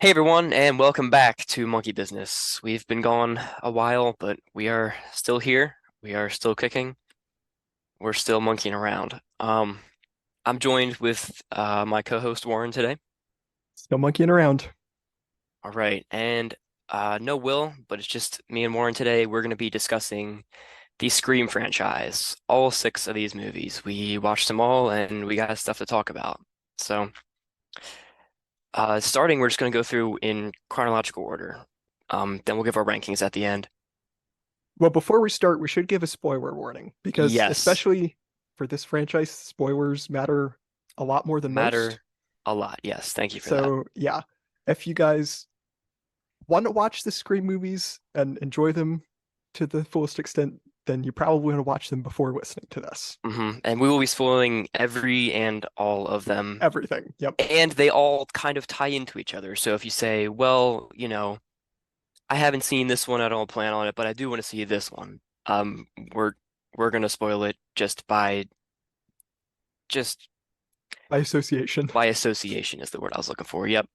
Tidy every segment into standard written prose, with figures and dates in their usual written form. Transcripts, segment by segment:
Hey everyone, and welcome back to Monkey Business. We've been gone a while, but we are still here. We are still kicking. We're still monkeying around. I'm joined with my co-host Warren today. Still monkeying around. All right, and no Will, but it's just me and Warren today. We're going to be discussing the Scream franchise, all six of these movies. We watched them all, and we got stuff to talk about. So, starting, we're just going to go through in chronological order. Then we'll give our rankings at the end. Well, before we start, we should give a spoiler warning because, Yes. especially for this franchise, spoilers matter a lot more than most. Matter a lot. Yes, thank you for that. So, yeah, if you guys want to watch the Scream movies and enjoy them to the fullest extent, then you probably want to watch them before listening to this. And we will be spoiling every and all of them, Everything. Yep. and they all kind of tie into each other. So if you say, well, I haven't seen this one, I don't plan on it, but I do want to see this one, we're gonna spoil it just By association. by association is the word I was looking for. Yep.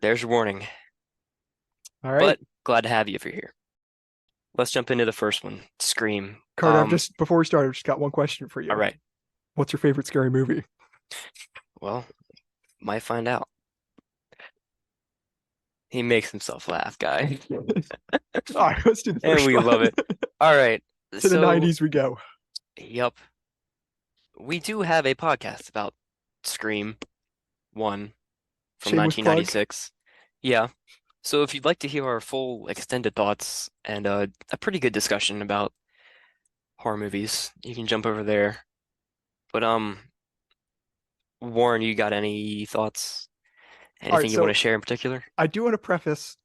There's your warning. All right. But glad to have you if you're here. Let's jump into the first one, Scream. Carter, before we start, I've just got one question for All you. right. What's your favorite scary movie? Well, might find out. He makes himself laugh, guy. All right, let's do the And first we one. love it. All right. To the So, 90s we go. yep. We do have a podcast about Scream 1 from Shameless plug. 1996. Yeah. So if you'd like to hear our full extended thoughts and a pretty good discussion about horror movies, you can jump over there. But Warren, you got any thoughts? All right, Anything you want to so share in particular? I do want to preface,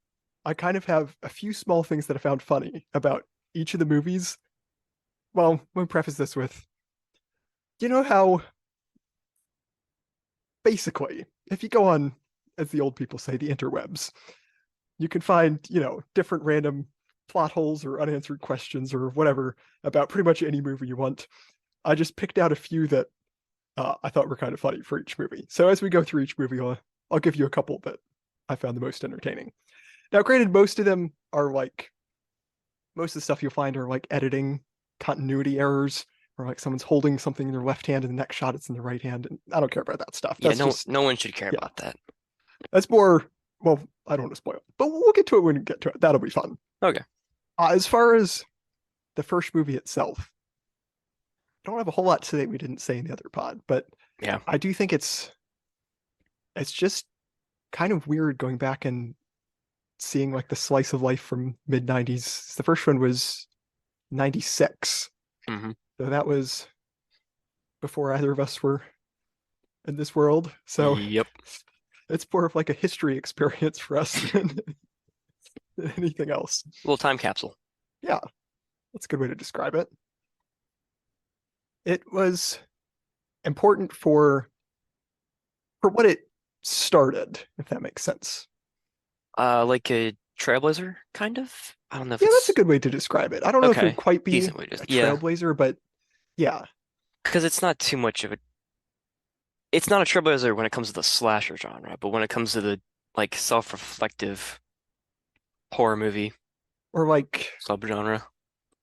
I kind of have a few small things that I found funny about each of the movies. Well, let me preface this with, you know how basically, if you go on, as the old people say, the interwebs, you can find, different random plot holes or unanswered questions or whatever about pretty much any movie you want. I just picked out a few that I thought were kind of funny for each movie. So as we go through each movie, I'll give you a couple that I found the most entertaining. Now, granted, most of them are like most of the stuff you'll find are like editing continuity errors, or like someone's holding something in their left hand and the next shot it's in the right hand. And I don't care about that stuff. Yeah, That's no, just, no one should care yeah, about that. that's more, well, I don't want to spoil it, but we'll get to it when we get to it. That'll be fun. Okay. As far as the first movie itself, I don't have a whole lot to say we didn't say in the other pod, but Yeah. I do think it's just kind of weird going back and seeing like the slice of life from mid 90s. The first one was 96. hmm So that was before either of us were in this world. So Yep. it's more of like a history experience for us than anything else. Little time capsule. Yeah, that's a good way to describe it. It was important for what it started, if that makes sense. Like a trailblazer, kind of. I don't know if Yeah, that's a it's good way to describe it. I don't know if it would okay. quite be Decent way to, a yeah, trailblazer, but yeah. because it's not too much of a. It's not a trailblazer when it comes to the slasher genre, but when it comes to the like self-reflective horror movie Or like, subgenre,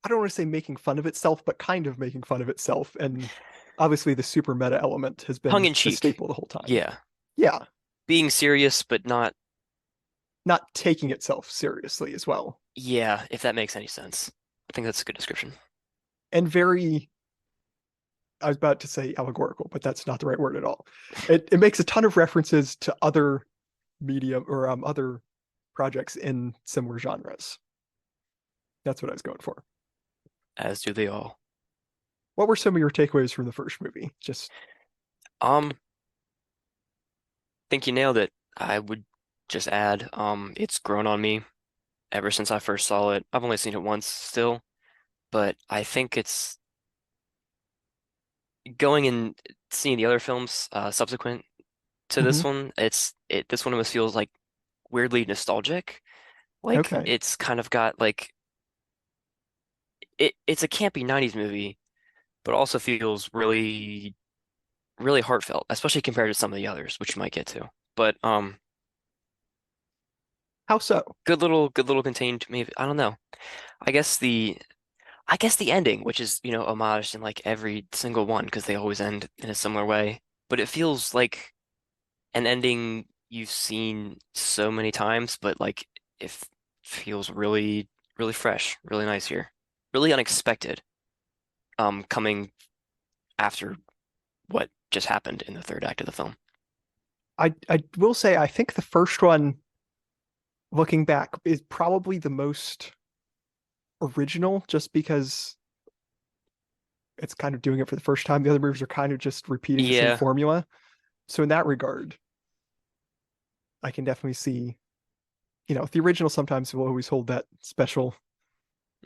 I don't want to say making fun of itself, but kind of making fun of itself. And obviously the super meta element has tongue been in the cheek. staple the whole time. Yeah, Yeah, being serious but not. not taking itself seriously as well. Yeah, if that makes any sense. I think that's a good description. And very, I was about to say allegorical, but that's not the right word at all. It makes a ton of references to other media or other projects in similar genres. That's what I was going for. As do they all. What were some of your takeaways from the first movie? Just Um, think you nailed it. I would just add, it's grown on me ever since I first saw it. I've only seen it once still, but I think it's going and seeing the other films subsequent to this mhm. one. This one almost feels like weirdly nostalgic. Like Okay. it's kind of got like it's a campy 90s movie, but also feels really heartfelt, especially compared to some of the others, which you might get to. But How so? good little contained maybe I don't know. I guess the I guess the ending, which is, homaged in like every single one because they always end in a similar way. But it feels like an ending you've seen so many times, but like feels really, really fresh, really nice here. Really unexpected, coming after what just happened in the third act of the film. I will say I think the first one, looking back, is probably the most original, just because it's kind of doing it for the first time. The other movies are kind of just repeating the same Yeah. formula. So in that regard, I can definitely see, the original sometimes will always hold that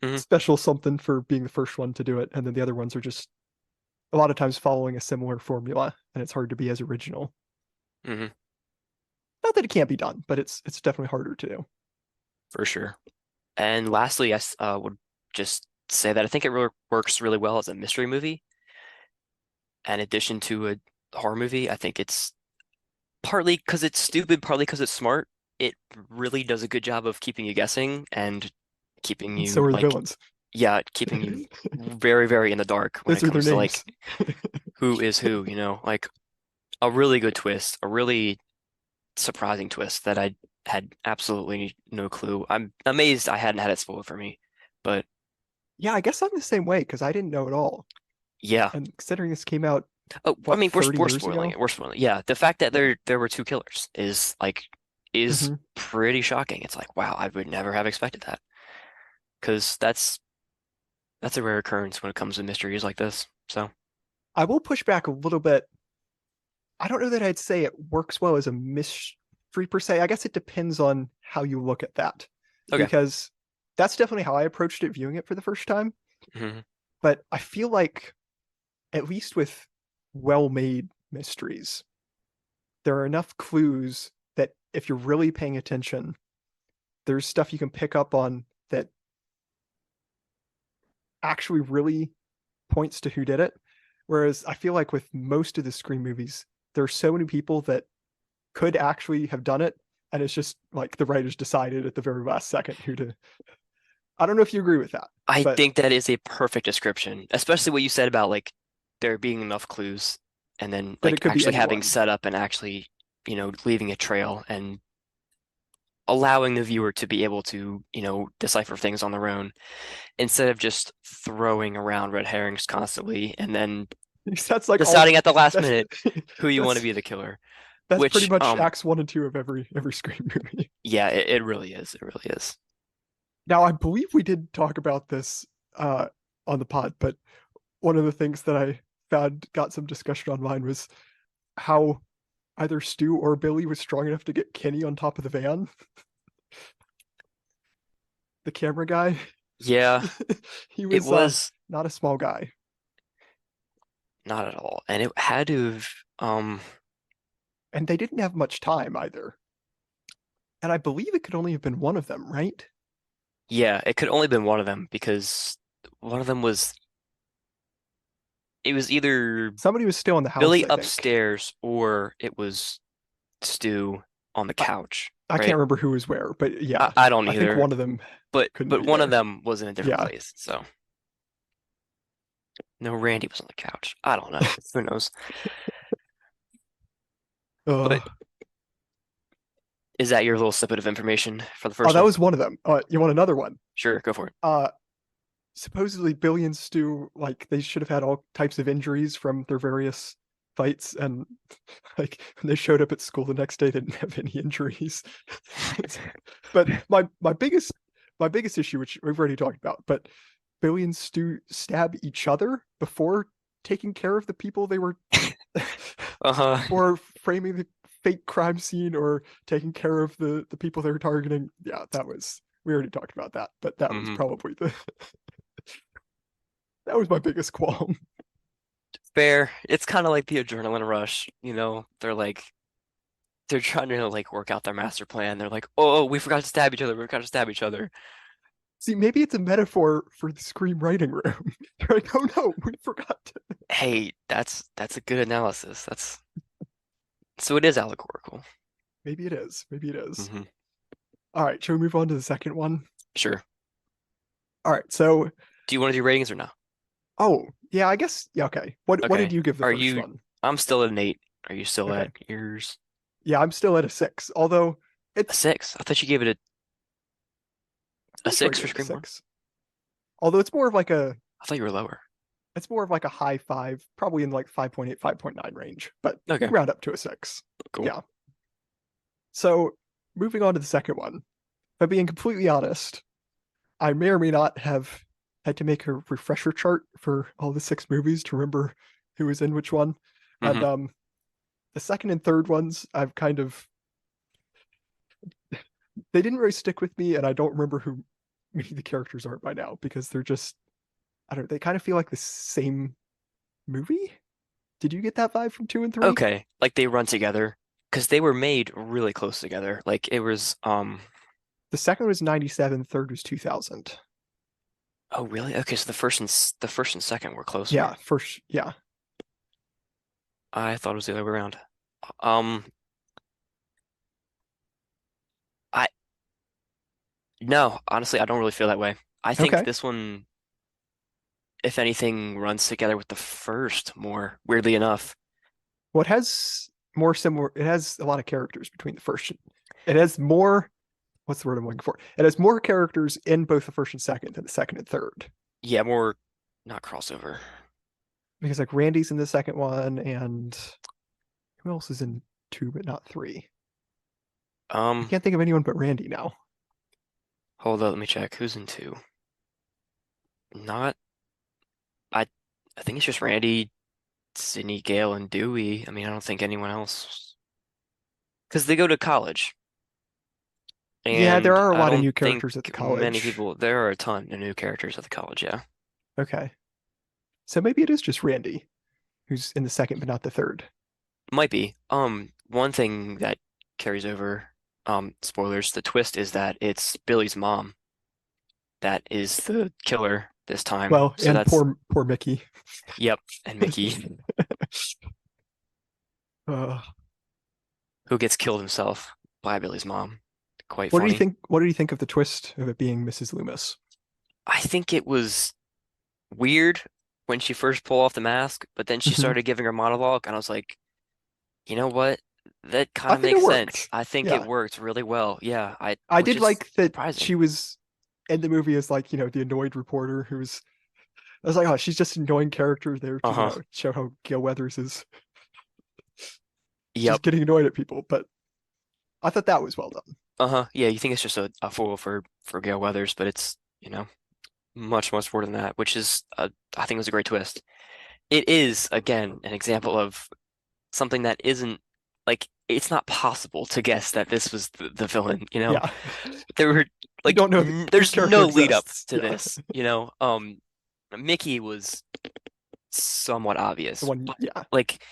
hmm special something for being the first one to do it, and then the other ones are just a lot of times following a similar formula, and it's hard to be as original. hmm Not that it can't be done, but it's definitely harder to do. For sure. And lastly, would just say that I think it really works really well as a mystery movie. In addition to a horror movie, I think it's partly because it's stupid, partly because it's smart. It really does a good job of keeping you guessing and keeping And so you are the like, villains. yeah, keeping you very, very in the dark when Those it are their comes to like names. who is who, like a really good twist, a really surprising twist that I had absolutely no clue. I'm amazed I hadn't had it spoiled for me. But Yeah, I guess I'm the same way because I didn't know at all. yeah. And considering this came out, Oh, I what, mean, 30 we're years spoiling ago? it. We're spoiling it. Yeah, the fact that Yeah. there were two killers is hmm pretty shocking. It's like, wow, I would never have expected that because that's a rare occurrence when it comes to mysteries like this. So, I will push back a little bit. I don't know that I'd say it works well as a mystery per se. I guess it depends on how you look at that, okay. because that's definitely how I approached it viewing it for the first time. hmm But I feel like, at least with well made mysteries, there are enough clues that if you're really paying attention, there's stuff you can pick up on that actually really points to who did it. Whereas I feel like with most of the Scream movies, there are so many people that could actually have done it, and it's just like the writers decided at the very last second who to. I don't know if you agree with that, I but think that is a perfect description, especially what you said about like there being enough clues and then that like it could be actually having anyone. setup and actually, leaving a trail and allowing the viewer to be able to, decipher things on their own instead of just throwing around red herrings constantly and then That's like all. deciding at the last That's minute who you want to that's be the killer. that's pretty Which, much acts one and two of every Scream movie. yeah, it really is. It really is. Now I believe we did talk about this uh, on the pod, but one of the things that I found got some discussion online was how either Stu or Billy was strong enough to get Kenny on top of the van, the camera guy. Yeah, He it was was not a small guy. not at all. And it had to have, And they didn't have much time either. And I believe it could only have been one of them, right? yeah, it could only been one of them because one of them it was either Somebody was still in the house, Billy I think. upstairs or it was Stu on the I, couch, I can't right? remember who was where, but yeah, I don't I think either, one of them couldn't but be one of there. them was in a different Yeah. place. So no, Randy was on the couch. I don't know. Who knows? Uh, But is that your little snippet of information for the oh, first that one? was one of them. You want another one? Sure, go for it. Uh, Supposedly Billy and Stu, like, they should have had all types of injuries from their various fights, and like when they showed up at school the next day, they didn't have any injuries. But my biggest issue, which we've already talked about, but Billy and Stu stab each other before taking care of the people they were, Uh-huh. or framing the fake crime scene, or taking care of the people they were targeting. Yeah, that was, we already talked about that, but that was hmm probably the that was my biggest qualm. Fair. It's kind of like the adrenaline rush, they're trying to like work out their master plan. They're like, "Oh, we forgot to stab each other. We forgot to stab each other." See, maybe it's a metaphor for the Scream writing room. They're like, oh no, we forgot to. Hey, that's a good analysis. That's so it is allegorical. Maybe it is. Maybe it is. hmm All right, shall we move on to the second one? Sure. All right, so Do you want to do ratings or no? oh yeah, I guess yeah. Okay, what did Okay. you give the Are first you? one? I'm still at an 8. Are you still Okay, at yours? yeah, I'm still at a six. Although A it's 6. I thought you gave it a pretty sure I 6 gave for it a Scream 1. six. Although it's more of like a I thought you were lower. it's more of like a high five, probably in like 5.8, 5.9 range, but you Okay. can round up to a six. Cool. Yeah. So moving on to the second one, if I'm being completely honest, I may or may not have had to make a refresher chart for all the six movies to remember who was in which one. And Mm-hmm. the second and third ones, I've kind of they didn't really stick with me, and I don't remember who many of the characters are by now because they're just I don't know, they kind of feel like the same movie. Did you get that vibe from two and three? Okay. Like they run together because they were made really close together. Like it was. The second was 97, third was 2000. Oh, really? Okay. So the first and second were closer. Yeah, first, yeah. I thought it was the other way around. Um. I No. Honestly, I don't really feel that way. I think Okay. this one, if anything, runs together with the first more. Weirdly enough. What has more similar, it has a lot of characters between the first. It has more, what's the word I'm looking for? It has more characters in both the first and second than the second and third. Yeah. More. Not crossover. Because like Randy's in the second one, and who else is in two but not three? I Um. can't think of anyone but Randy now. Hold up. Let me check. Who's in two? Not. I. I think it's just Randy, Sydney, Gale, and Dewey. I mean, I don't think anyone else. Because they go to college. Yeah, there And are a I lot of don't new think characters at the many college. people, there are a ton of new characters at the college, yeah. Okay. So maybe it is just Randy who's in the second but not the third. Might be. One thing that carries over, spoilers, the twist is that it's Billy's mom that is the killer this time. Well, So and that's, poor Mickey. yep, and Mickey, uh, who gets killed himself by Billy's mom. Quite what do you funny. think? What do you think of the twist of it being Mrs. Loomis? I think it was weird when she first pulled off the mask, but then she Hmm. started giving her monologue, and I was like, you know what? That kind I of think it makes sense. worked. I think it Yeah, worked really well. Yeah, I which did is like that surprising. she was in the movie as like the annoyed reporter who's. I was like, oh, she's just an annoying character there to Uh-huh. show how Gail Weathers is Yep. just getting annoyed at people. But I thought that was well done. Uh-huh. Yeah, you think it's just a foil for Gale Weathers, but it's, much, much more than that, which is I think it was a great twist. It is, again, an example of something that isn't like it's not possible to guess that this was the villain, you know? Yeah, There were you like don't know this there's character no lead up exists. to Yeah, this, Mickey was somewhat the obvious, one. but Yeah, like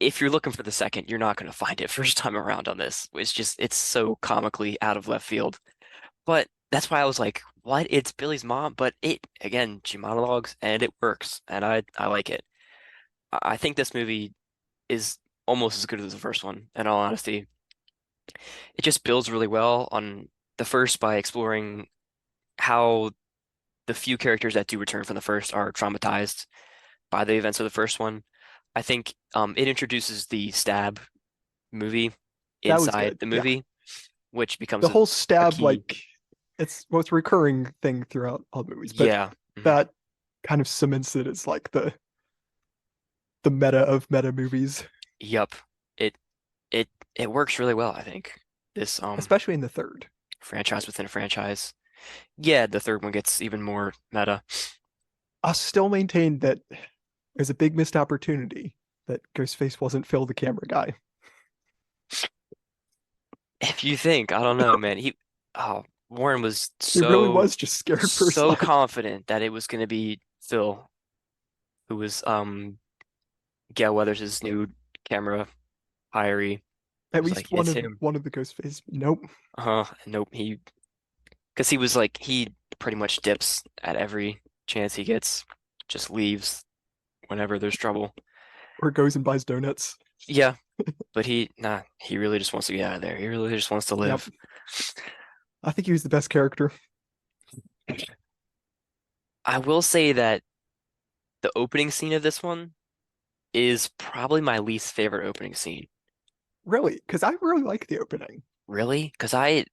if you're looking for the second, you're not going to find it first time around on this. It's so comically out of left field. But that's why I was like, what? It's Billy's mom, but again, she monologues and it works, and I like it. I think this movie is almost as good as the first one, in all honesty. It just builds really well on the first by exploring how the few characters that do return from the first are traumatized by the events of the first one. I think it introduces the stab movie that was inside good. the Yeah, movie, which becomes the whole a stab key. like it's well, it's a recurring thing throughout all the movies, but Yeah. Mhm. that kind of cements it as like the meta of meta movies, Yep. It it it works really well, I think. This especially in the third. franchise within a franchise. Yeah, the third one gets even more meta. I still maintain that there's a big missed opportunity that Ghostface wasn't Phil the camera guy. If you think, I don't know, man. Warren was He really so was just scared for his so life. confident that it was going to be Phil, who was Gail Weathers' new camera hiree. He At was least like, it's him. one of the Ghostface. Nope. Uh-huh. Nope. Because he was like, he pretty much dips at every chance he gets, just leaves whenever there's trouble. Or goes and buys donuts. Yeah, but he really just wants to get out of there. He really just wants to Yep. live. I think he was the best character. I will say that the opening scene of this one is probably my least favorite opening scene. Really, because I really like the opening. Really? Because I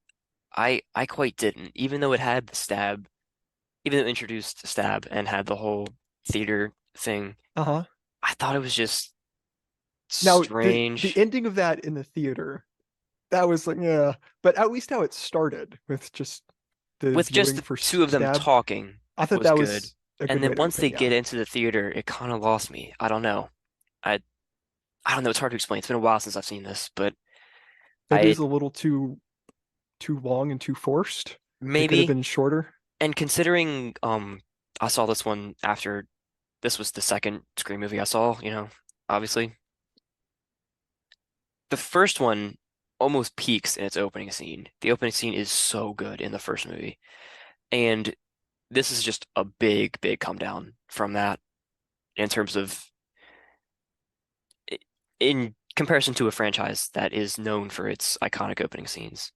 quite didn't. Even though it had the stab, even though it introduced the stab and had the whole theater thing, Uh-huh. I thought it was just Now the strange. ending of that in the theater, that was like, yeah. But at least how it started with just the With just viewing the for two of them stab, talking I thought was that good. was a And good way then to once they open, yeah. get into the theater, it kind of lost me. I don't know. I I don't know. It's hard to explain. It's been a while since I've seen this, but Maybe it was I a little too long and too forced. It could have maybe. been shorter. And considering I saw this one after this was the second Scream movie I saw, obviously. The first one almost peaks in its opening scene. The opening scene is so good in the first movie. And this is just a big, big come down from that in terms of in comparison to a franchise that is known for its iconic opening scenes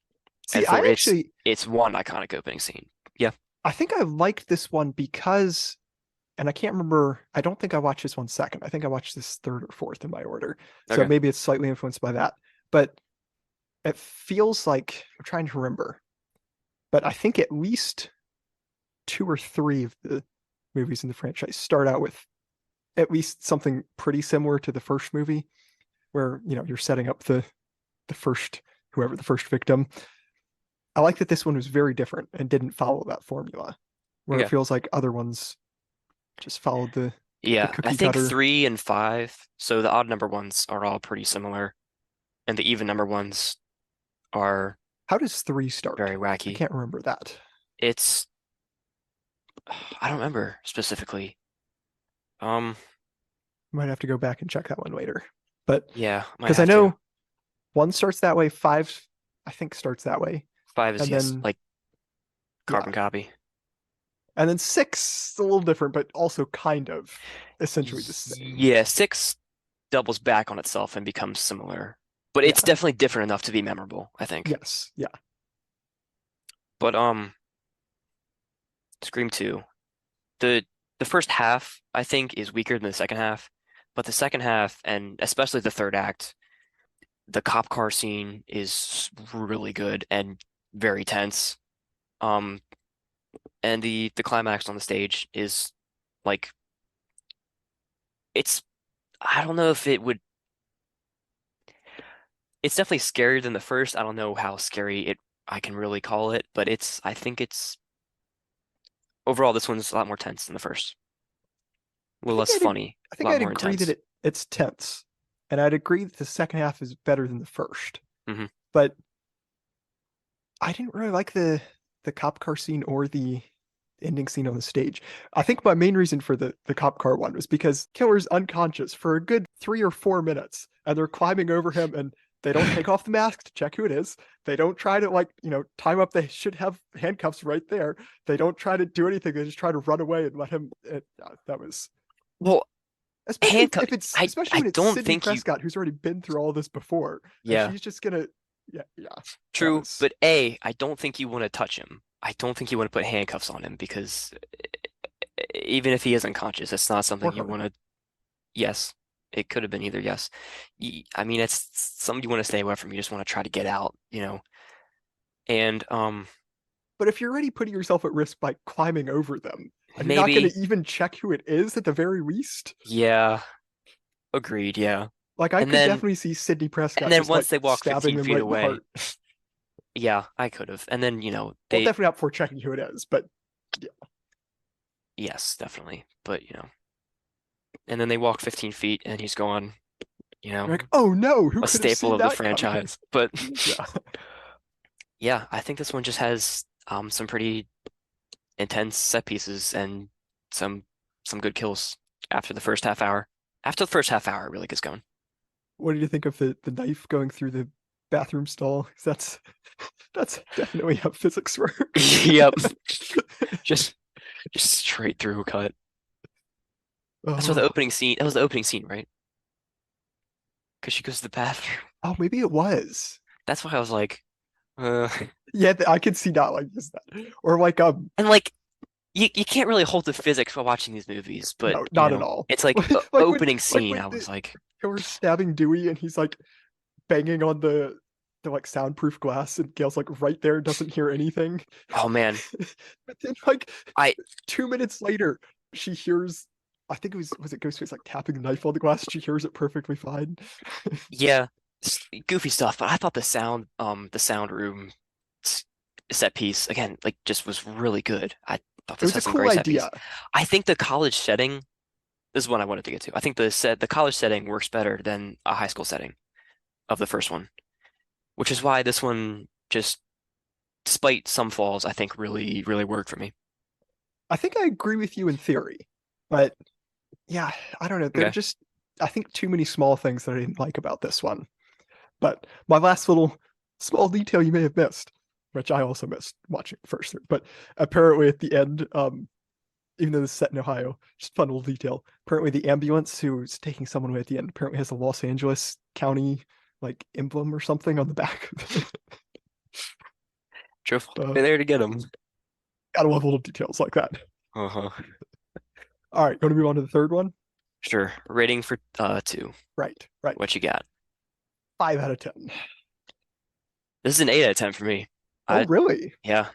See, and for its one iconic opening scene. Yeah. I think I liked this one because, and I can't remember, I don't think I watched this one second. I think I watched this third or fourth in my order. So Okay. maybe it's slightly influenced by that. But it feels like, I'm trying to remember, but I think at least two or three of the movies in the franchise start out with at least something pretty similar to the first movie, where, you're setting up the first, whoever the first victim. I like that this one was very different and didn't follow that formula, where it Okay. feels like other ones just followed the Yeah. I cookie think cutter. 3 and 5, so the odd number ones are all pretty similar, and the even number ones are How does three start? very I wacky. can't remember that. It's I don't remember specifically. Um, Might have to go back and check that one later. But yeah, might because I have to. know one starts that way, five I think starts that way, 5 is and yes, then like yeah, carbon copy. and then six is a little different, but also kind of essentially the same. Yeah, 6 doubles back on itself and becomes similar, but it's Yeah. definitely different enough to be memorable, I think. Yes. Yeah. But Scream 2, the the first half I think is weaker than the second half, but the second half and especially the third act, the cop car scene is really good and very tense. Um, and the climax on the stage is like it's I don't know if it would it's definitely scarier than the first. I don't know how scary it I can really call it, but I think it's overall this one's a lot more tense than the first. A I little think less I'd funny, I a think lot I'd more agree that intense. it's tense, and I'd agree that the second half is better than the first. Hmm. But I didn't really like the cop car scene or the ending scene on the stage. I think my main reason for the cop car one was because killer's unconscious for a good 3 or 4 minutes, and they're climbing over him, and they don't take off the mask to check who it is. They don't try to, like, time up. They should have handcuffs right there. They don't try to do anything. They just try to run away and let him. That was, Well, especially handcuff. if it's, especially I when it's don't Sydney think you. Prescott, who's already been through all this before, and Yeah, she's just gonna, yeah, yeah, that true, was but A, I don't think you want to touch him. I don't think you want to put handcuffs on him because even if he is unconscious, it's not something or you her. want to. Yes, it could have been either. Yes, I mean it's something you want to stay away from. You just want to try to get out. And But if you're already putting yourself at risk by climbing over them, and you're not going maybe to even check who it is at the very least, yeah, agreed. Yeah, like I and could then definitely see Sydney and Prescott then just once like they walk stabbing 15 them feet right in the away, heart. yeah, I could have. And then Well, they definitely not before checking who it is, but yeah, yes, definitely. But and then they walk 15 feet and he's gone. You you're know, like, oh no, who a could have staple seen of the that coming? franchise. But Yeah. yeah, I think this one just has some pretty intense set pieces and some some good kills after the first half hour. After the first half hour, it really gets going. What did you think of the knife going through the bathroom stall? 'Cause that's definitely how physics work. Yep, just just straight through cut. That's what the Oh, opening scene. That was the opening scene, right? Because she goes to the bathroom. oh, maybe it was. That's why I was like, Uh, Yeah, I could see not like this that. Or like and like you can't really hold the physics while watching these movies, but no, not at all. it's like Like when opening like scene. when I was like, they were stabbing Dewey and he's like banging on the like soundproof glass and Gail's like right there, doesn't hear anything. oh man, But then like I 2 minutes later, she hears I think was it Ghostface like tapping the knife on the glass? She hears it perfectly fine. yeah, goofy stuff, but I thought the sound room s- set piece again, like just was really good. I thought It this was a had some cool great set piece. idea. I think the college setting, this is what I wanted to get to. I think the college setting works better than a high school setting of the first one, which is why this one just, despite some flaws, I think really worked for me. I think I agree with you in theory, but yeah, I don't know. There are Okay. just I think too many small things that I didn't like about this one. But my last little small detail you may have missed, which I also missed watching it first, but apparently at the end, even though this is set in Ohio, just fun little detail. Apparently the ambulance who's taking someone away at the end apparently has a Los Angeles County like emblem or something on the back. Truth, uh, they're there to get them. gotta love little details like that. Uh-huh. All right, going to move on to the third one. Sure. Rating for two. Right, right. What you got? 5 out of 10. This is an 8 out of 10 for me. Oh, I really? yeah.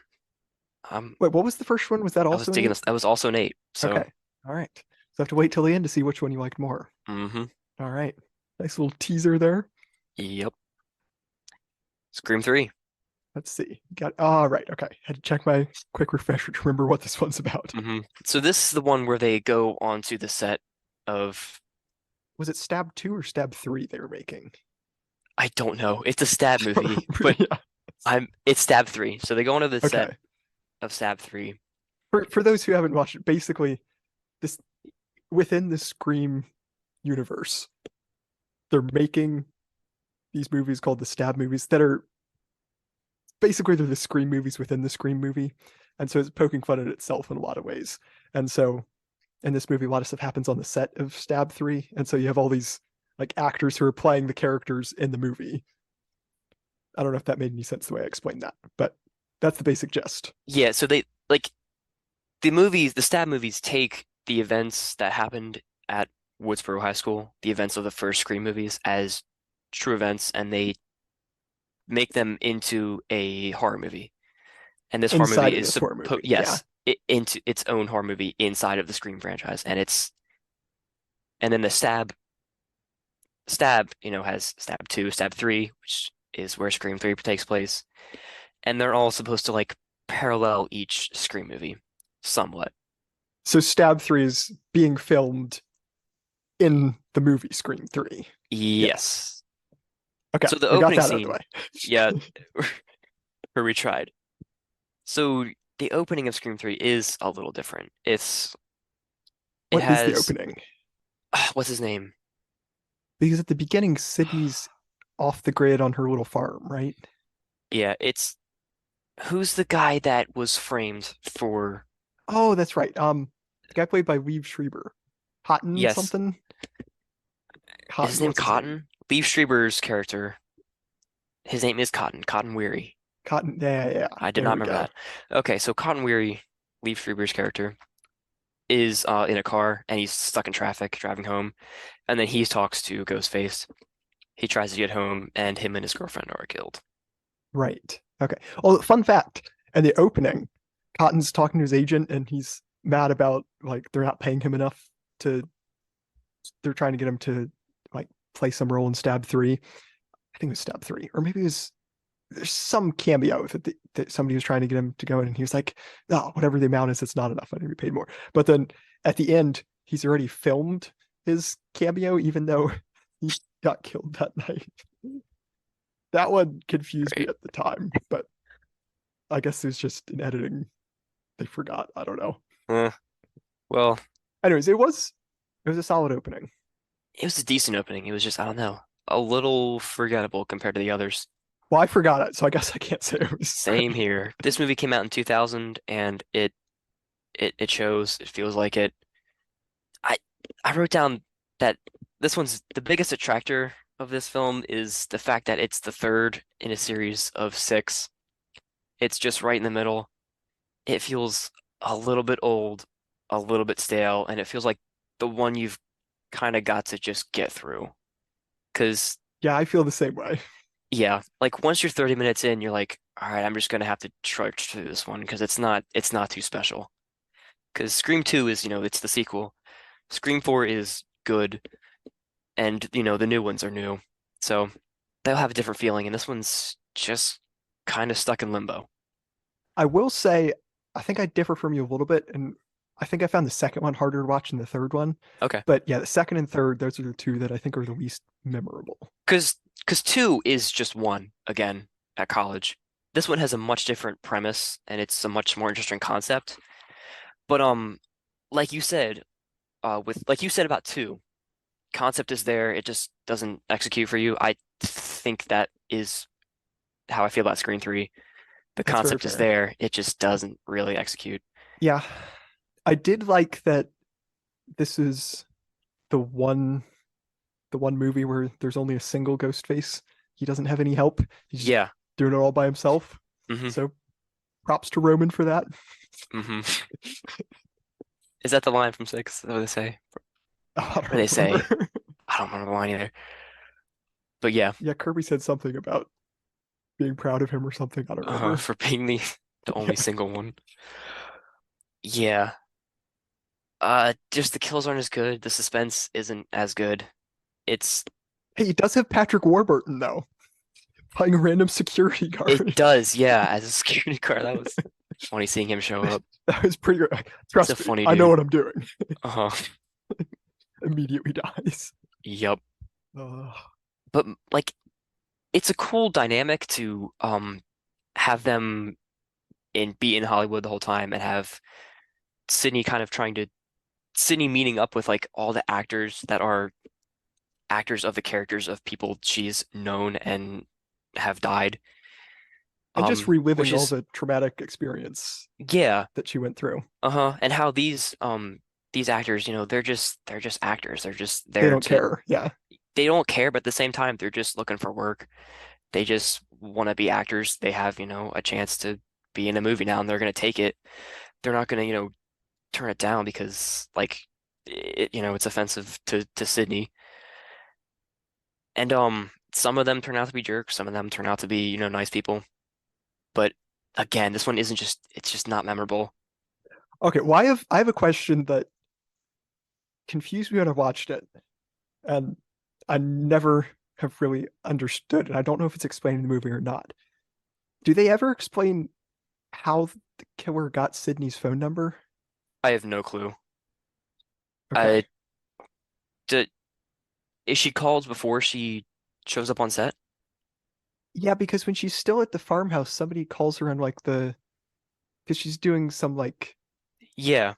Um, Wait, what was the first one? Was that I was also an digging eight? this. That was also an 8. So, Okay. All right. So I have to wait till the end to see which one you liked more. mm-hmm. All right. Nice little teaser there. Yep. Scream 3. Let's see. Got all right. Okay. Had to check my quick refresher to remember what this one's about. Mm-hmm. So this is the one where they go onto the set of, Was it Stab 2 or Stab 3 they were making? I don't know. It's a stab I don't movie, remember. but Yeah. it's Stab 3. So they go onto the set Okay. of Stab 3. For those who haven't watched it, basically this within the Scream universe, they're making these movies called the Stab movies that are basically they're the Scream movies within the Scream movie. And so it's poking fun at itself in a lot of ways. And so in this movie, a lot of stuff happens on the set of Stab 3. And so you have all these like actors who are playing the characters in the movie. I don't know if that made any sense the way I explained that, but that's the basic gist. Yeah, so they like the movies, the stab movies take the events that happened at Woodsboro High School, the events of the first Scream movies, as true events, and they make them into a horror movie. And this horror Inside movie of is this horror supposed, movie. Yeah. yes, into its own horror movie inside of the Scream franchise, and then the stab, has Stab 2, Stab 3, which is where Scream 3 takes place, and they're all supposed to like parallel each Scream movie somewhat. So Stab 3 is being filmed in the movie Scream 3. Yes. Yes. Okay. So the We got opening that out of the scene, yeah, way. where we tried. So the opening of Scream 3 is a little different. It What is the has opening? what's his name? Because at the beginning, Sydney's off the grid on her little farm, right? Yeah, it's who's the guy that was framed for, Oh, that's right. The guy played by Liev Schreiber. Cotton yes, something? is his Cotton, name what's his name? Cotton? Liev Schreiber's character, his name is Cotton, Cotton Weary. Cotton, yeah, yeah, yeah. I did There not we remember go. that. Okay, so Cotton Weary, Liev Schreiber's character, is in a car and he's stuck in traffic driving home, and then he talks to Ghostface. He tries to get home, and him and his girlfriend are killed. Right. Okay. Oh, fun fact. In the opening, Cotton's talking to his agent and he's mad about like they're not paying him enough to they're trying to get him to like play some role in Stab 3. I think it was Stab 3. Or maybe it was there's some cameo that somebody was trying to get him to go in and he was like, oh, whatever the amount is, it's not enough. I need to be paid more. But then at the end, he's already filmed his cameo, even though he got killed that night. That one confused me Great. at the time, but I guess it was just in editing. They forgot. I don't know. Uh, well, Anyways, it was a solid opening. it was a decent opening. It was just, I don't know, a little forgettable compared to the others. Well, I forgot it, so I guess I can't say it was Same great. here. This movie came out in 2000, and it shows. It feels like it. I I wrote down that this one's the biggest attractor of this film is the fact that it's the third in a series of six. It's just right in the middle. It feels a little bit old, a little bit stale, and it feels like the one you've kind of got to just get through. Because, Yeah, I feel the same way. yeah, like once you're 30 minutes in, you're like, all right, I'm just gonna have to trudge through this one because it's not too special. Because Scream 2 is, it's the sequel. Scream 4 is good, and the new ones are new. So they'll have a different feeling, and this one's just kind of stuck in limbo. I will say, I think I differ from you a little bit, and I think I found the second one harder to watch than the third one. Okay. But yeah, the second and third, those are the two that I think are the least memorable. Because two is just one again at college. This one has a much different premise and it's a much more interesting concept. But like you said, with like you said about two, concept is there, it just doesn't execute for you. I think that is how I feel about Screen 3. The That's very concept is fair. there, it just doesn't really execute. Yeah, I did like that this is the one the one movie where there's only a single ghost face. He doesn't have any help. He's just Yeah. doing it all by himself. hmm So props to Roman for that. hmm Is that the line from Six? Is that what they say? I Or they don't say, remember. I don't remember the line either. But yeah, Yeah, Kirby said something about being proud of him or something. I don't remember. for being the only Yeah. single one. Yeah. Just the kills aren't as good. The suspense isn't as good. It's Hey, he does have Patrick Warburton though, playing a random security it guard. does, yeah, as a security guard. That was funny seeing him show up. That was pretty good. He's a Trust me, funny I know dude. what I'm doing. Uh-huh. Immediately dies. Yep. Uh, But like it's a cool dynamic to have them be in Hollywood the whole time and have Sydney kind of trying to Sydney meeting up with like all the actors that are actors of the characters of people she's known and have died. and just Which reliving all is the traumatic experience yeah, that she went through. uh-huh. And how these actors, they're just actors. They're just They there don't to care. Yeah. they don't care, but at the same time, they're just looking for work. They just want to be actors. They have, a chance to be in a movie now and they're gonna take it. They're not gonna, turn it down because like it's offensive to Sydney. And some of them turn out to be jerks, some of them turn out to be, nice people. But again, this one isn't just it's just not memorable. Okay. Well, I have a question that confused me when I watched it, and I never have really understood, and I don't know if it's explained in the movie or not. Do they ever explain how the killer got Sydney's phone number? I have no clue. Okay. I d Is she called before she shows up on set? Yeah, because when she's still at the farmhouse, somebody calls her on like the because she's doing some like Yeah.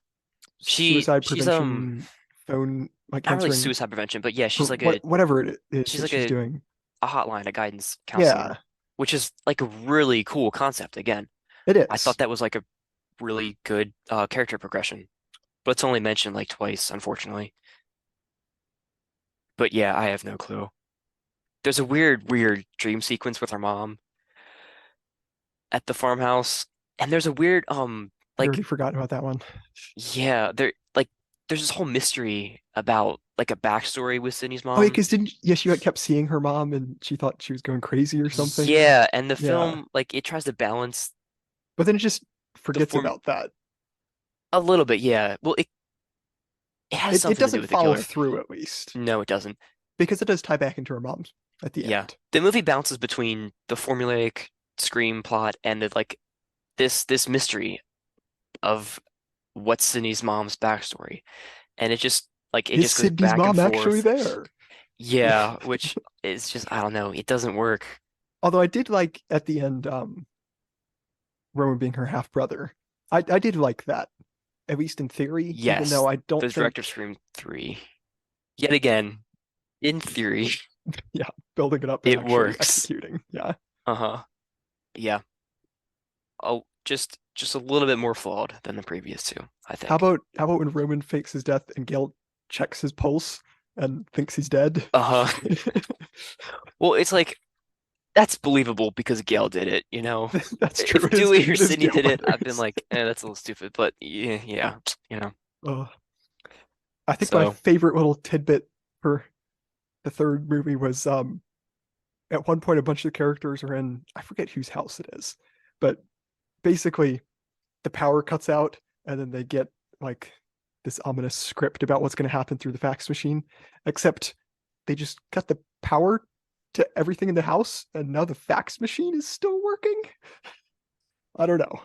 suicide She's prevention phone, like not really answering suicide prevention, but yeah, for she's like a whatever it is she's that like she's a, doing. a hotline, a guidance Yeah, counselor, which is like a really cool concept. Again, it I thought is. that was like a really good character progression, but it's only mentioned like twice, unfortunately. But yeah, I have no clue. There's a weird dream sequence with her mom at the farmhouse, and there's a weird I'd already like forgotten about that one. yeah, there's this whole mystery about like a backstory with Sydney's Oh yeah, mom. because didn't yeah she kept seeing her mom and she thought she was going crazy or something. Yeah, and the Yeah, film like it tries to balance but then it just the forgets form about that. a little bit, yeah. Well, it has It something to do doesn't with the follow killer. through at least No, it doesn't. because it does tie back into her mom's at the Yeah. end. The movie bounces between the formulaic Scream plot and the like this mystery of what's Sydney's mom's backstory. And it just Is goes Sydney's back and mom actually forth. there? Yeah, which is just I don't know, it doesn't work. Although I did like at the end, Roman being her half brother. I did like that, at least in theory, even though Yes, I don't the director of think, Scream 3. Yet again, in theory, yeah, building it up and it actually works. executing. Yeah. Uh-huh. Yeah. Oh, just a little bit more flawed than the previous two, I think. How about when Roman fakes his death and Gale checks his pulse and thinks he's dead? Uh-huh. Well, it's like that's believable because Gale did it, you know. That's true. If Dewey or It is Sydney Gale did it, I've been Weathers. like, that's a little stupid, but yeah, yeah, you know. Uh, I think my So favorite little tidbit for the third movie was at one point a bunch of the characters are in, I forget whose house it is, but basically the power cuts out and then they get like this ominous script about what's going to happen through the fax machine, except they just cut the power to everything in the house and now the fax machine is still working. I don't know.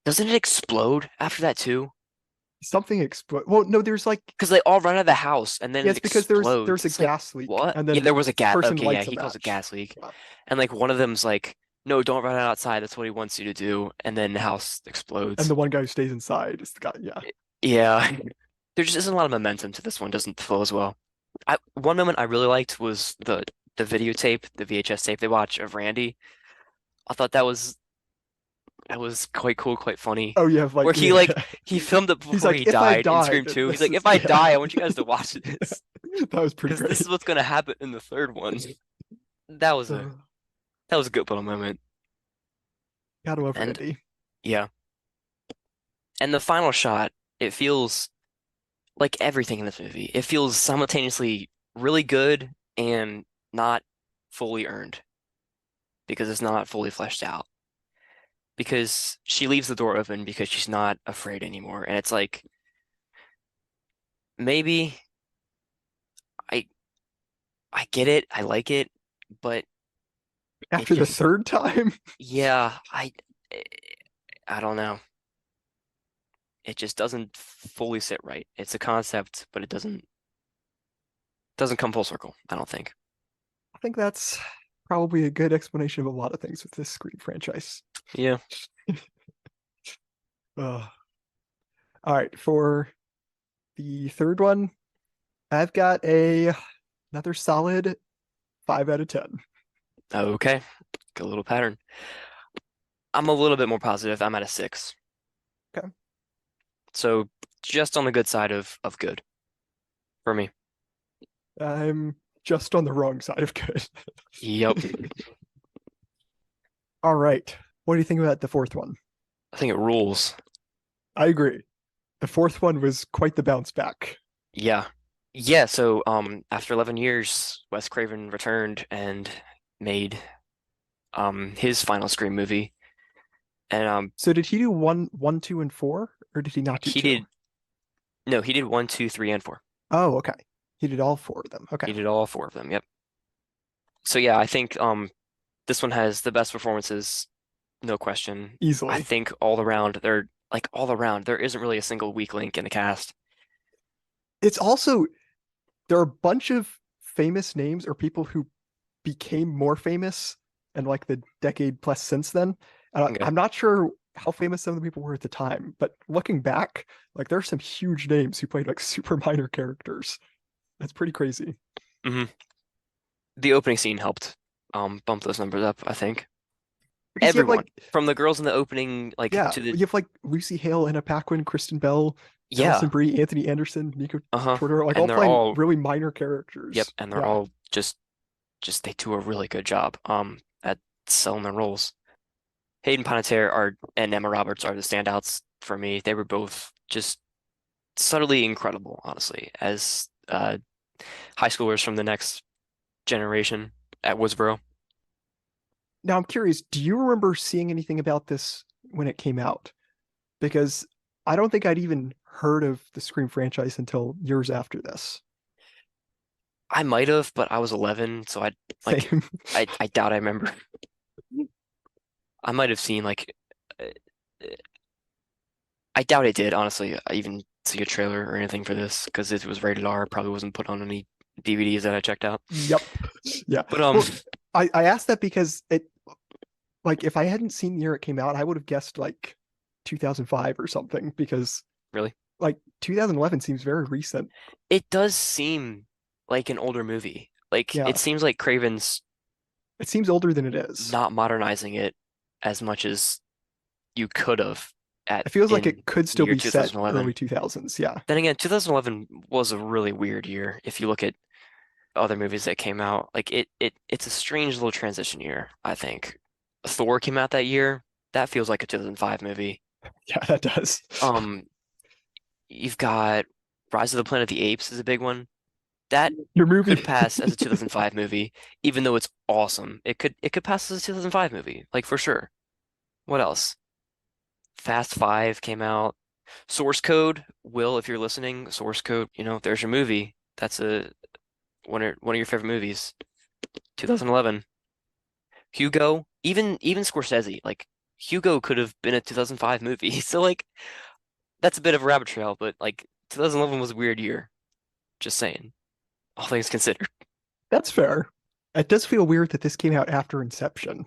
doesn't it explode after that too? Something explode. Well, no, there's like, Because they all run out of the house and then yeah, it it's because there's explodes. a It's like, gas leak what? and Yeah, then there was a this gas. person Okay, yeah, lights a he calls it match. gas leak. Yeah. And like one of them's like, no, don't run outside. That's what he wants you to do. And then the house And explodes. the one guy who stays inside is the guy. Yeah. Yeah. There just isn't a lot of momentum to this one. Doesn't flow as well. One moment I really liked was the videotape, the VHS tape they watch of Randy. I thought that was quite cool, quite funny. Oh, you have Where like, he yeah. like he filmed it He's before like, he if I died in died, Scream 2. He's this like, is, if I yeah. die, I want you guys to watch this That was pretty because this is great. what's gonna happen in the third one. That was a Uh, that was a good little moment. gotta love And Randy. yeah, and the final shot, it feels like everything in this movie. It feels simultaneously really good and not fully earned because it's not fully fleshed out. Because she leaves the door open because she's not afraid anymore. And it's like maybe I I get it, I like it, but it After the just third time, yeah, I don't know. It just doesn't fully sit right. It's a concept, but it doesn't come full circle, I don't think. I think that's probably a good explanation of a lot of things with this Scream franchise. Yeah. Uh, all right, for the third one, I've got a another solid 5 out of 10. Okay. Good little pattern. I'm a little bit more positive. I'm at a 6. Okay, So just on the good side of good for me. I'm just on the wrong side of good. Yep. All right, what do you think about the fourth one? I think it rules. I agree. The fourth one was quite the bounce back. Yeah. Yeah, so after 11 years, Wes Craven returned and made his final Scream movie. And So did he do one, two, and four, or did he not do he two? did no, he did one, two, three, and four. Oh, okay. He did all four of them. Okay, He did all four of them. Yep. So yeah, I think this one has the best performances, no question. I easily. think all around they're like all around there isn't really a single weak link in the cast. It's also there are a bunch of famous names or people who became more famous in like the decade plus since then. Okay. I'm not sure how famous some of the people were at the time, but looking back, like there's some huge names who played like super minor characters. That's pretty crazy. hmm The opening scene helped bump those numbers up, I think. Because you have Everyone like, from the girls in the opening like yeah, to the you have like Lucy Hale, Anna Paquin, Kristen Bell, Allison yeah, Brie, Anthony Anderson, Nico uh-huh. Tortor, like all And they're playing all really minor yep, characters. and they're Yeah, all just they do a really good job at selling their roles. Hayden Panettiere are and Emma Roberts are the standouts for me. They were both just subtly incredible, honestly, as high schoolers from the next generation at Woodsboro. now I'm curious, do you remember seeing anything about this when it came out? Because I don't think I'd even heard of the Scream franchise until years after this. I might have, but I was 11, so like Same. I doubt I remember. I might have seen like uh, I doubt I did, honestly. I even see a trailer or anything for this because it was rated R. Probably wasn't put on any DVDs that I checked out. Yep. Yeah. But Well, I asked that because it like if I hadn't seen the year it came out, I would have guessed like 2005 or something because really, like 2011 seems very recent. it does seem like an older movie. Like it Yeah. seems like Craven's It seems older than it is. not modernizing it as much as you could have at It feels like in it could the still year be set 2011. early 2000s. Yeah. Then again, 2011 was a really weird year if you look at other movies that came out. Like it's a strange little transition year, I think. Thor came out that year. That feels like a 2005 movie. Yeah, that does. Um, you've got Rise of the Planet of the Apes is a big one. That Your movie. could pass as a 2005 movie, even though it's awesome. It could pass as a 2005 movie, like for sure. What else? Fast Five came out. Source Code, Will, if you're listening, Source Code, there's your movie. That's a one of your favorite movies. 2011. Hugo, even Scorsese, like Hugo could have been a 2005 movie. So like that's a bit of a rabbit trail, but like 2011 was a weird year. Just saying, all things considered. That's fair. It does feel weird that this came out after Inception.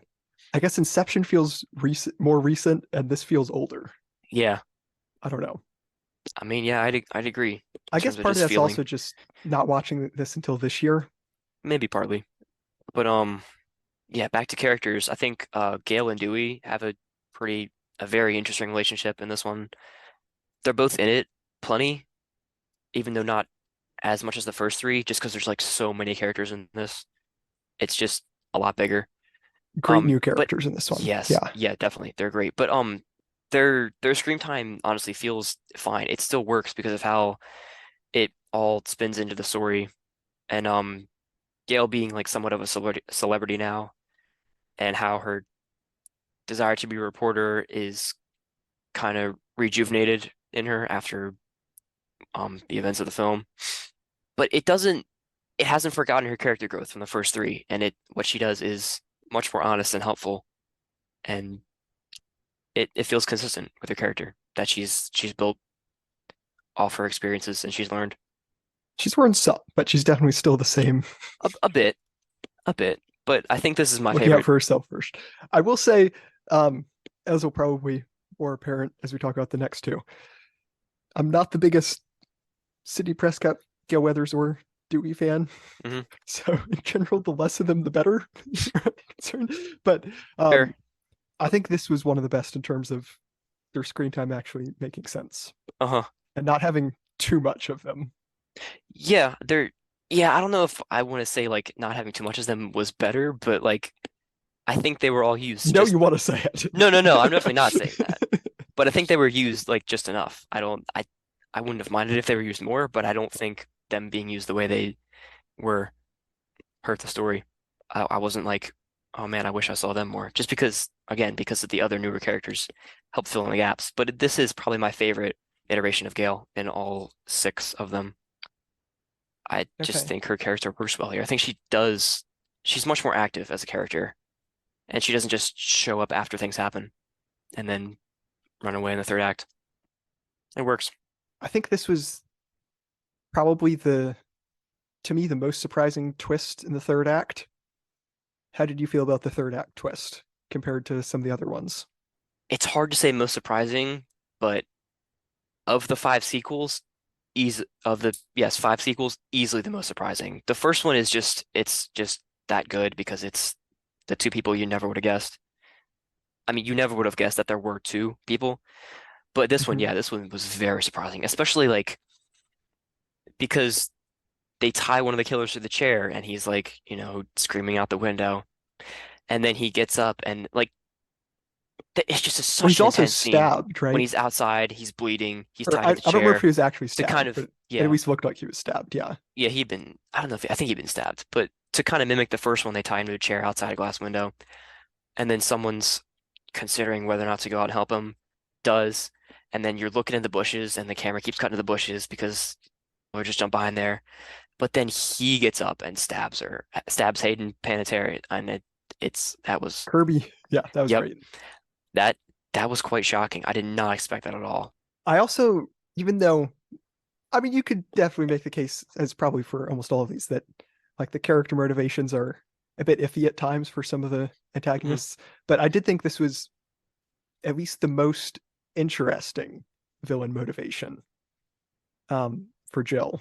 I guess Inception feels more recent, and this feels older. Yeah, I don't know. I mean, yeah, I'd agree in I guess terms of part of just that's feeling, also just not watching this until this year. maybe partly. But yeah, back to characters. I think Gale and Dewey have a very interesting relationship in this one. They're both in it plenty, even though not as much as the first three, just because there's like so many characters in this. It's just a lot bigger. Great new But characters in this one. yes, Yeah. yeah, definitely. They're great. But their screen time honestly feels fine. It still works because of how it all spins into the story. And Gail being like somewhat of a celebrity now, and how her desire to be a reporter is kind of rejuvenated in her after the events of the film. But it hasn't forgotten her character growth from the first three, and it what she does is much more honest and helpful, and it feels consistent with her character that she's built off her experiences and she's learned She's wearing some, but she's definitely still the same, a bit, a bit. But I think this is my looking out favorite. for herself first. I will say, um, as will probably more apparent as we talk about the next two, I'm not the biggest Sidney Prescott, Gail Weathers, or Dewey fan. Hmm. So in general, the less of them, the better. Concerned. But Fair. I think this was one of the best in terms of their screen time actually making sense Uh-huh. and not having too much of them. Yeah, yeah, I don't know if I want to say like not having too much of them was better, but like I think they were all You used know just you want to say no, no, no, I'm definitely not saying it. that. But I think they were used like just enough. I wouldn't have minded if they were used more, but I don't think them being used the way they were hurt the story. I wasn't like, oh man, I wish I saw them more. Just because, again, because of the other newer characters help fill in the gaps. But this is probably my favorite iteration of Gale in all six of them. I just Okay. think her character works well here. I think she's much more active as a character, and she doesn't just show up after things happen and then run away in the third act. It works. I think this was probably to me, the most surprising twist in the third act. How did you feel about the third act twist compared to some of the other ones? It's hard to say most surprising, but of the five sequels, five sequels, easily the most surprising. The first one is it's just that good because it's the two people you never would have guessed. I mean, you never would have guessed that there were two people, but this one, Mm-hmm. yeah, this one was very surprising, especially like because they tie one of the killers to the chair and he's like, screaming out the window, and then he gets up and like it's just Well, such he's an also intense scene stabbed, when right? he's outside, he's bleeding, he's Or tied to the I don't remember if chair he was actually to kind stabbed, of but it at yeah. least looked like he was stabbed. Yeah. Yeah, I don't know I think he'd been stabbed, but to kind of mimic the first one, they tie him to a chair outside a glass window, and then someone's considering whether or not to go out and help him, does, and then you're looking in the bushes, and the camera keeps cutting to the bushes because we'll just jump behind there. But then he gets up and stabs Hayden Panettiere, and that was, Kirby. Yeah, that was yep, great. that that was quite shocking. I did not expect that at all. I also, even though, I mean, you could definitely make the case, as probably for almost all of these, that like the character motivations are a bit iffy at times for some of the Mhm. antagonists. But I did think this was at least the most interesting villain motivation for Jill,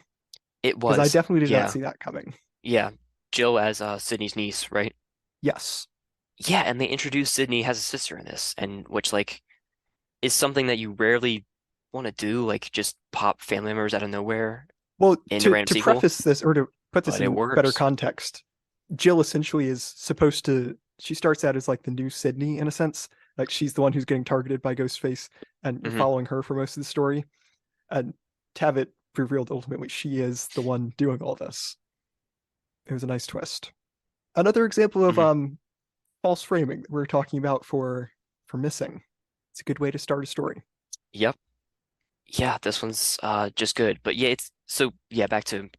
It because I was, definitely did not yeah, see that coming. yeah. Jill as Sydney's niece, right? Yes. Yeah, and they introduced Sydney as a sister in this, and which like is something that you rarely want to do, like just pop family members out of nowhere Well, in a random to sequel. preface this, or to put this but it in better works. context, Jill essentially is supposed to. She starts out as like the new Sydney in a sense. Like she's the one who's getting targeted by Ghostface, and you're Hmm. following her for most of the story. And to have it revealed ultimately she is the one doing all this. It was a nice twist. Another example of Hmm. false framing that we are talking about for missing. It's a good way to start a story. Yep. Yeah, this one's just good. But yeah, it's so yeah, back to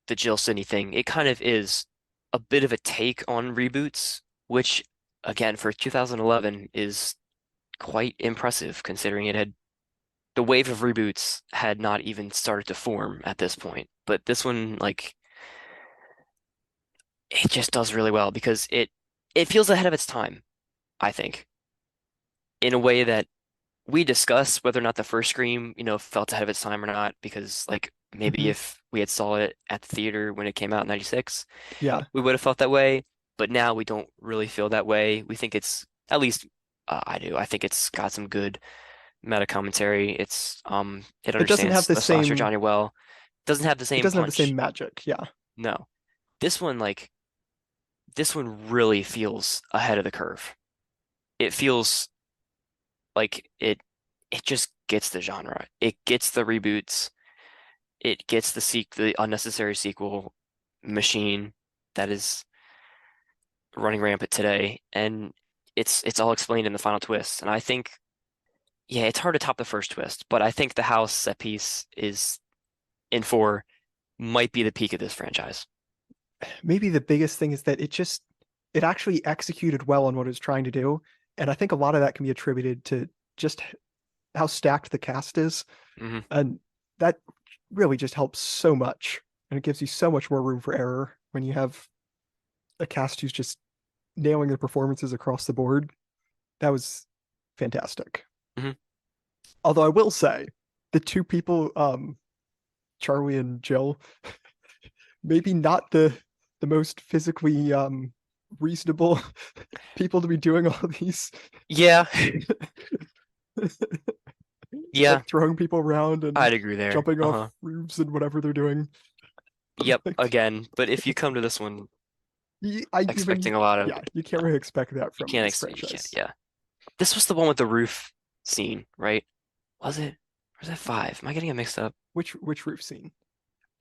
the Jill Sydney thing. It kind of is a bit of a take on reboots, which again for 2011 is quite impressive considering it had the wave of reboots had not even started to form at this point. But this one, like, it just does really well because it feels ahead of its time, I think, in a way that we discuss whether or not the first Scream, felt ahead of its time or not, because like maybe Mm-hmm. if we had saw it at the theater when it came out in '96, Yeah, we would have felt that way. But now we don't really feel that way. We think it's at least I do. I think it's got some good meta commentary. It it doesn't have understands the the slasher same. genre well. Doesn't have the It same doesn't have the same punch. magic. Yeah, No. This one like this one really feels ahead of the curve. It feels like it just gets the genre. It gets the reboots. It gets the unnecessary sequel machine that is running rampant today, and it's all explained in the final twist. And I think, yeah, it's hard to top the first twist, but I think the house set piece is in four might be the peak of this franchise. maybe the biggest thing is that it actually executed well on what it was trying to do, and I think a lot of that can be attributed to just how stacked the cast is, Hmm. and that really just helps so much, and it gives you so much more room for error when you have a cast who's just nailing their performances across the board. That was fantastic. Hmm. Although I will say, the two people, Charlie and Jill, maybe not the most physically reasonable people to be doing all these Yeah, yeah, like throwing people around and I'd agree there. jumping Uh-huh. off roofs and whatever they're doing. Yep, Like again. But if you come to this one I even expecting a lot of, yeah, you can't really expect that from this you can't, franchise. yeah. This was the one with the roof scene, right? Was it? Or was it five? Am I getting it mixed up? Which roof scene?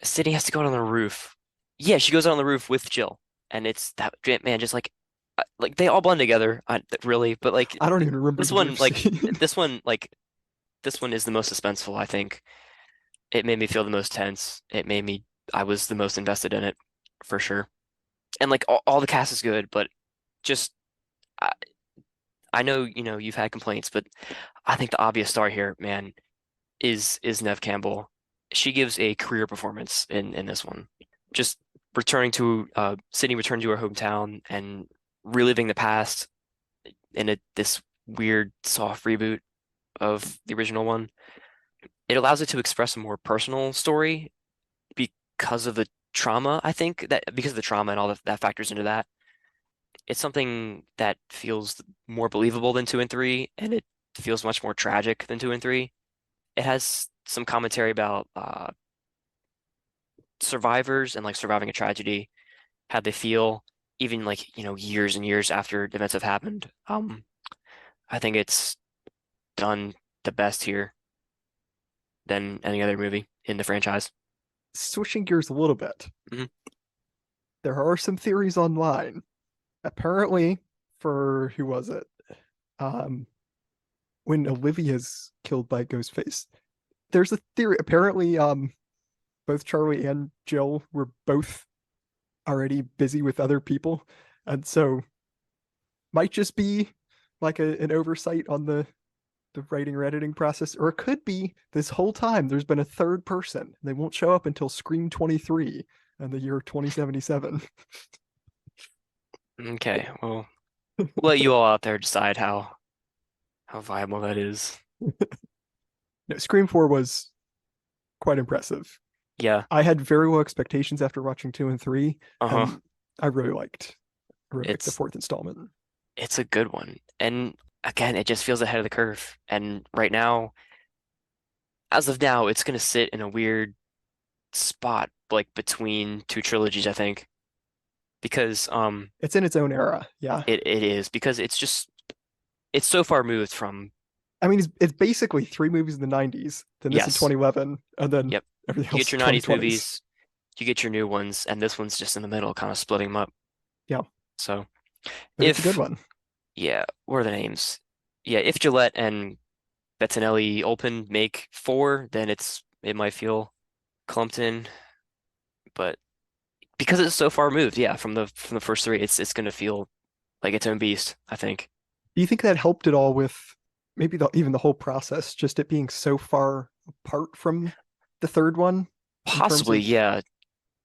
Sydney has to go out on the roof. Yeah, she goes out on the roof with Jill, and it's that man, just like they all blend together, really. But like I don't even remember this the one, roof scene. this one, like this one is the most suspenseful. I think it made me feel the most tense. I was the most invested in it for sure. And like all the cast is good, but just I, I know you've had complaints, but I think the obvious star here, man, is Nev Campbell. She gives a career performance in this one. Just returning to Sydney returning to her hometown and reliving the past in this weird soft reboot of the original one. It allows it to express a more personal story because of the trauma, I think that because of the trauma and all that factors into that. It's something that feels more believable than two and three, and it feels much more tragic than two and three. It has some commentary about survivors and like surviving a tragedy, how they feel, even like, years and years after events have happened. I think it's done the best here than any other movie in the franchise. Switching gears a little bit, Hmm. there are some theories online. Apparently, for who was it? Um, when Olivia's killed by Ghostface, there's a theory. Apparently, both Charlie and Jill were both already busy with other people, and so might just be like an oversight on the writing or editing process, or it could be this whole time there's been a third person. They won't show up until Scream 23 in the year 2077. Okay, well, we'll let you all out there decide how viable that is. No, Scream 4 was quite impressive. Yeah, I had very low expectations after watching 2 and 3, uh-huh. and I really liked the It's fourth installment. it's a good one. And again, it just feels ahead of the curve. And as of now, it's gonna sit in a weird spot like between two trilogies, I think, because It's in its own era. Yeah. it is because it's so far moved from I mean, it's basically three movies in the 90s, then this in yes, 2011, and then yep. everything You else get in your 90s 2020s. movies, you get your new ones, and this one's just in the middle, kind of splitting them up. Yeah, So but it's a good if one. yeah, what are the names? Yeah, if Gillette and Bettinelli open make four, then it might feel clumped in, but because it's so far moved, yeah, from the first three, it's gonna feel like its own beast, I think. Do you think that helped at all with maybe even the whole process, just it being so far apart from the third one in terms Possibly, of yeah,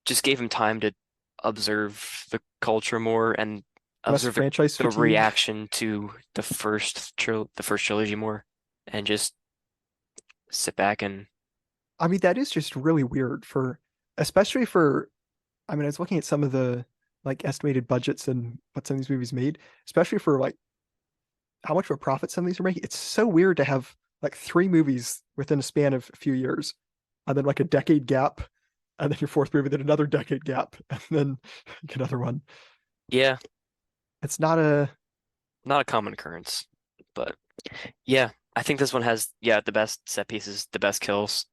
just gave him time to observe the culture more and less observe franchise the fatigue? reaction to the first trilogy more, and just sit back and I mean, that is just really weird especially for, I mean, I was looking at some of the like estimated budgets and what some of these movies made, especially for like how much of a profit some of these are making. It's so weird to have like three movies within a span of a few years, and then like a decade gap, and then your fourth movie, then another decade gap, and then another one. yeah, It's not a. not a common occurrence, but yeah, I think this one has yeah the best set pieces, the best kills.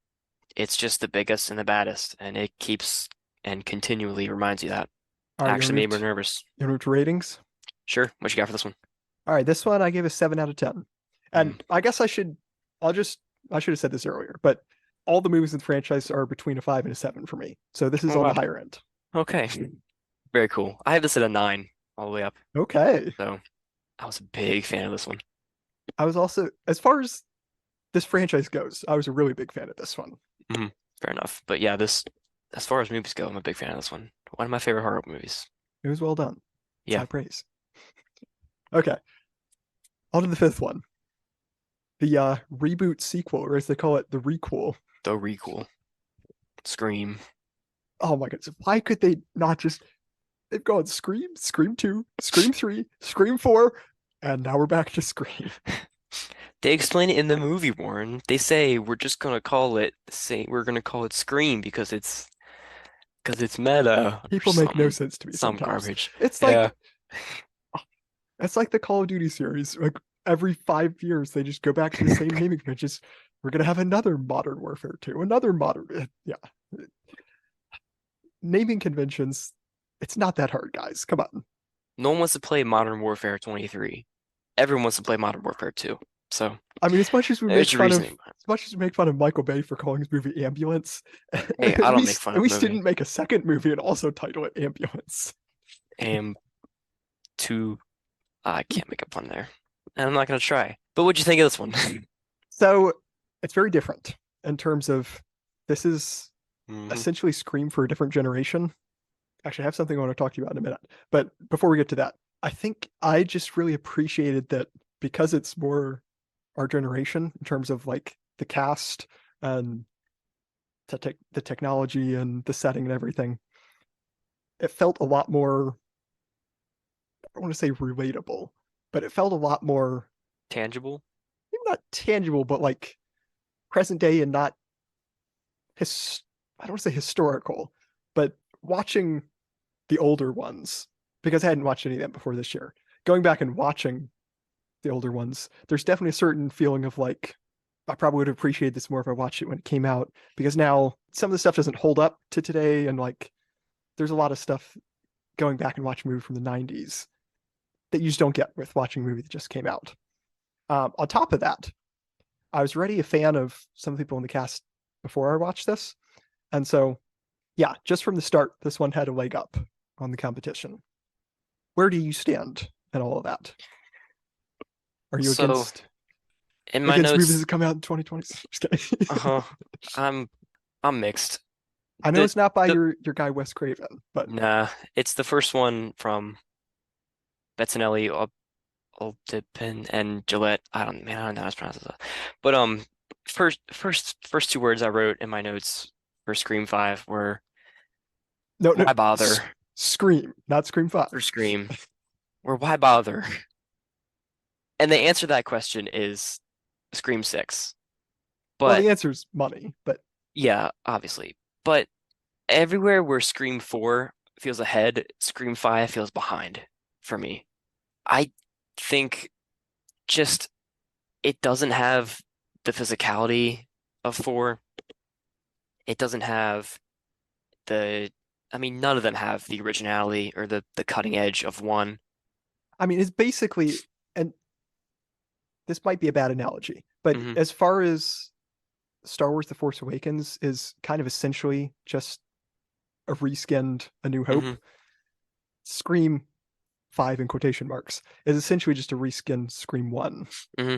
It's just the biggest and the baddest, and it keeps and continually reminds you that. All right, Actually made me nervous. you moved to ratings. Sure, what you got for this one? All right, this one I gave a 7 out of 10, and Mm. I guess I'll just, I should have said this earlier, but all the movies in the franchise are between a 5 and a 7 for me. So this is Oh on the wow. higher end. Okay, very cool. I have this at a nine all the way up, Okay. so I was a big fan of this one. I was also, as far as this franchise goes, I was a really big fan of this one. Mhm. Fair enough, but yeah, this as far as movies go, I'm a big fan of this one. One of my favorite horror movies. It was well done. It's Yeah, high praise. Okay, on to the fifth one. The reboot sequel, or as they call it, the requel. the requel, Scream. Oh my goodness. Why could they not just, they've gone Scream, Scream 2, Scream 3, Scream 4, and now we're back to Scream. They explain it in the movie, Warren. They say we're gonna call it Scream because it's meta or People make no sense to me some sometimes. garbage. It's Yeah. like it's like the Call of Duty series. Like every 5 years, they just go back to the same naming conventions. We're gonna have another Modern Warfare 2, another modern. Yeah, naming conventions. It's not that hard, guys. Come on. No one wants to play Modern Warfare 23. Everyone wants to play Modern Warfare 2. So I mean, as much as we make there's your fun of, reasoning. as much as we make fun of Michael Bay for calling his movie Ambulance, Hey, I don't make fun at of the least movie. didn't make a second movie and also title it Ambulance. Am too I can't make a pun there. And I'm not gonna try. But what'd you think of this one? So it's very different in terms of this is hmm essentially Scream for a different generation. Actually, I have something I want to talk to you about in a minute. But before we get to that, I think I just really appreciated that because it's more our generation in terms of like the cast and the technology and the setting and everything. It felt a lot more, I don't want to say relatable, but it felt a lot more, Tangible? maybe not tangible, but like present day and not his, I don't want to say historical, but watching the older ones, because I hadn't watched any of them before this year, going back and watching the older ones, there's definitely a certain feeling of like, I probably would have appreciated this more if I watched it when it came out, because now some of the stuff doesn't hold up to today. And like, there's a lot of stuff going back and watching a movie from the 90s that you just don't get with watching a movie that just came out. On top of that, I was already a fan of some people in the cast before I watched this. And so, yeah, just from the start, this one had a leg up on the competition. Where do you stand in all of that? Are you So in my against movies notes, that come out in 2020? uh-huh, I'm I'm mixed. I know The it's not by the your guy Wes Craven, but Nah, it's the first one from Bettinelli, Oldipin, and Gillette. I don't know how to pronounce this. But first two words I wrote in my notes for Scream 5 were no, no, why bother? Scream, not Scream For 5. Scream, or why bother? And the answer to that question is Scream 6. Well, But the answer is money, but yeah, obviously. But everywhere where Scream 4 feels ahead, Scream 5 feels behind for me. I think just it doesn't have the physicality of 4. It doesn't have the, I mean, none of them have the originality or the cutting edge of 1. I mean, it's basically, and this might be a bad analogy, but Hmm. as far as Star Wars: The Force Awakens is kind of essentially just a reskinned A New Hope, Hmm. Scream 5 in quotation marks is essentially just a reskinned Scream 1. Hmm.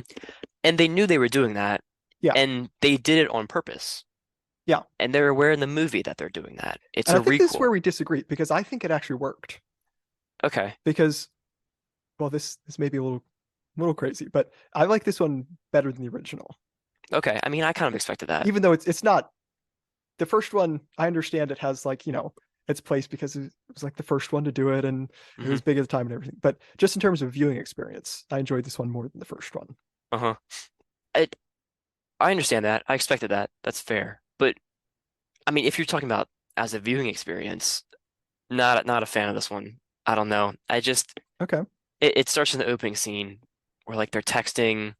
And they knew they were doing that, Yeah, and they did it on purpose. yeah. And they're aware in the movie that they're doing that. It's And I a think this is requel. where we disagree because I think it actually worked. Okay. Because, well, this may be a little crazy, but I like this one better than the original. Okay. I mean, I kind of expected that. Even though it's not the first one, I understand it has like, its place because it was like the first one to do it and it Hmm. was big at the time and everything. But just in terms of viewing experience, I enjoyed this one more than the first one. Uh-huh. I I understand that. I expected that. That's fair. But I mean, if you're talking about as a viewing experience, not a fan of this one. I don't know. I just Okay. it starts in the opening scene where like they're texting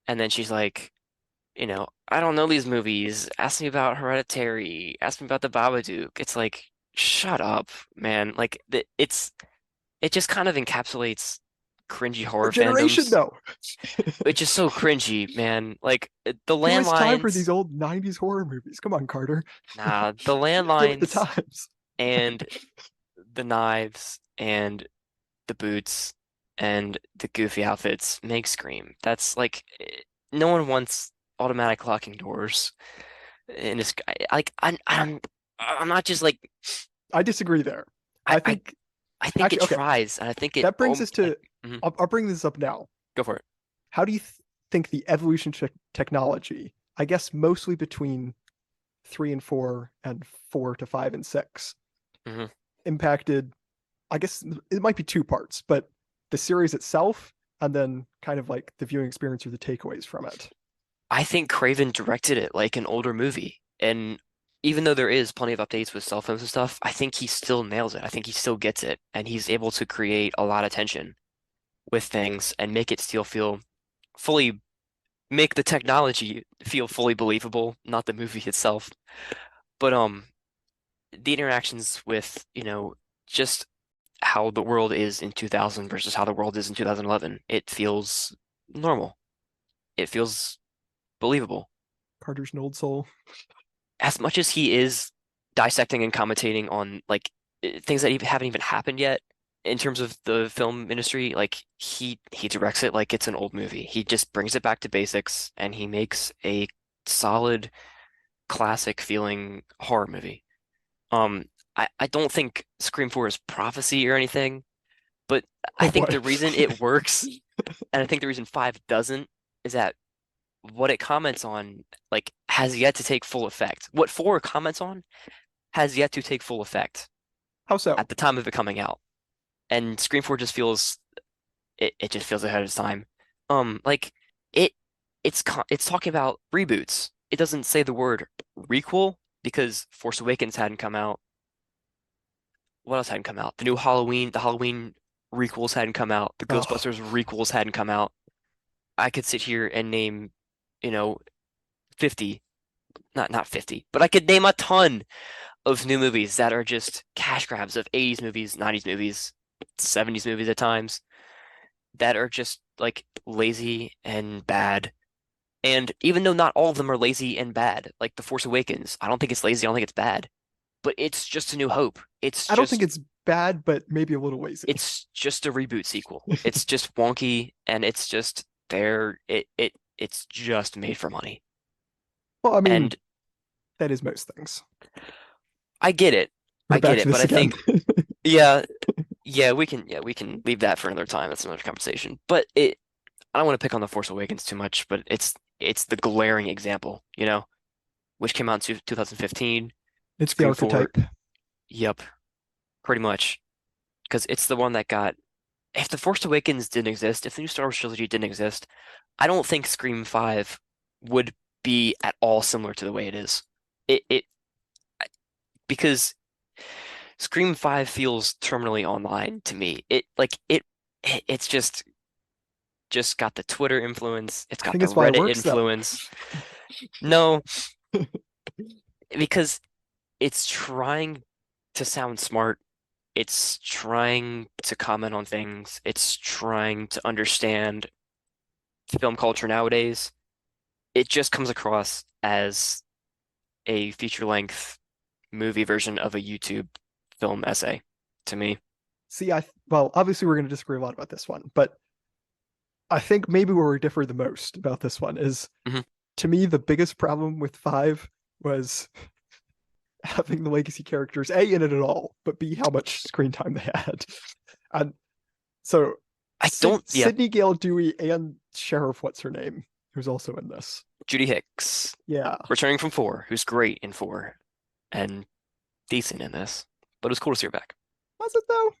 and then she's like, I don't know these movies. Ask me about Hereditary. Ask me about the Babadook. It's like, shut up, man. Like it just kind of encapsulates cringy Our horror generation, fandoms. though. It's just so cringy, man. Like the Who has time for landlines, these old 90s horror movies? Come on, Carter. the Get with the landlines times. and the knives and the boots and the goofy outfits make Scream. That's like no one wants automatic locking doors in this. Like I'm not just like I disagree there. I I I think I think it actually, okay, tries and I think it that brings us like to. mhm, I'll bring this up now. go for it. How do you think the evolution of technology, I guess mostly between 3 and 4 and 4 to 5 and 6, Hmm. impacted? I guess it might be two parts, but the series itself and then kind of like the viewing experience or the takeaways from it. I think Craven directed it like an older movie, and even though there is plenty of updates with cell phones and stuff, I think he still nails it. I think he still gets it, and he's able to create a lot of tension with things and make it still feel fully make the technology feel fully believable, not the movie itself. But the interactions with, just how the world is in 2000 versus how the world is in 2011, it feels normal. It feels believable. Carter's an old soul. As much as he is dissecting and commentating on like things that haven't even happened yet in terms of the film industry, like he directs it like it's an old movie. He just brings it back to basics and he makes a solid classic feeling horror movie. Um, I don't think Scream 4 is prophecy or anything, but I Oh think boy. the reason it works, and I think the reason 5 doesn't, is that what it comments on, like, has yet to take full effect. What 4 comments on has yet to take full effect How so? at the time of it coming out. And Scream 4 just feels it just feels ahead of its time. Like it it's talking about reboots. It doesn't say the word requel because Force Awakens hadn't come out. What else hadn't come out? The Halloween requels hadn't come out. The Oh, Ghostbusters requels hadn't come out. I could sit here and name, you know, 50, not 50, but I could name a ton of new movies that are just cash grabs of 80s movies, 90s movies, 70s movies at times that are just like lazy and bad. And even though not all of them are lazy and bad, like The Force Awakens, I don't think it's lazy, I don't think it's bad, but it's just a new hope. I don't think it's bad, but maybe a little lazy. It's just a reboot sequel. It's just wonky and it's just there. It's just made for money. Well, I mean, And that is most things. I get it. We're I get back to it, but this I again. think yeah, we can leave that for another time. That's another conversation. But I don't want to pick on The Force Awakens too much, but it's the glaring example, which came out in 2015. It's the Scream 4, archetype. yep, pretty much. Because it's the one that got if The Force Awakens didn't exist, if the new Star Wars trilogy didn't exist, I don't think Scream 5 would be at all similar to the way it is. It because Scream 5 feels terminally online to me. It's just got the Twitter influence, it's I got think the it's why it Reddit works though. influence. No, because it's trying to sound smart. It's trying to comment on things. It's trying to understand film culture nowadays. It just comes across as a feature-length movie version of a YouTube film essay to me. See, well, obviously we're going to disagree a lot about this one, but I think maybe where we differ the most about this one is, Hmm. to me, the biggest problem with five was having the legacy characters A in it at all, but B how much screen time they had. And so I don't, yeah, Sydney Gale Dewey and Sheriff, what's her name, who's also in this. Judy Hicks, Yeah. returning from four, who's great in four and decent in this, but it was cool to see her back. Was it though?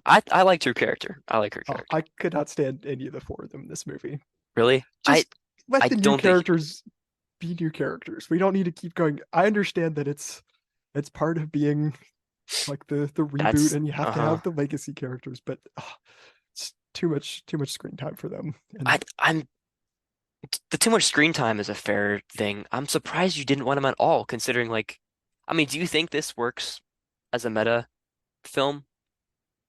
I liked her character. I like her Oh, character. I could not stand any of the four of them in this movie. Really? Just let I the new don't think characters be new characters. We don't need to keep going. I understand that it's part of being like the reboot, that's and you have to uh-huh. have the legacy characters, but it's too much screen time for them. And I'm the too much screen time is a fair thing. I'm surprised you didn't want him at all, considering like, I mean, do you think this works as a meta film,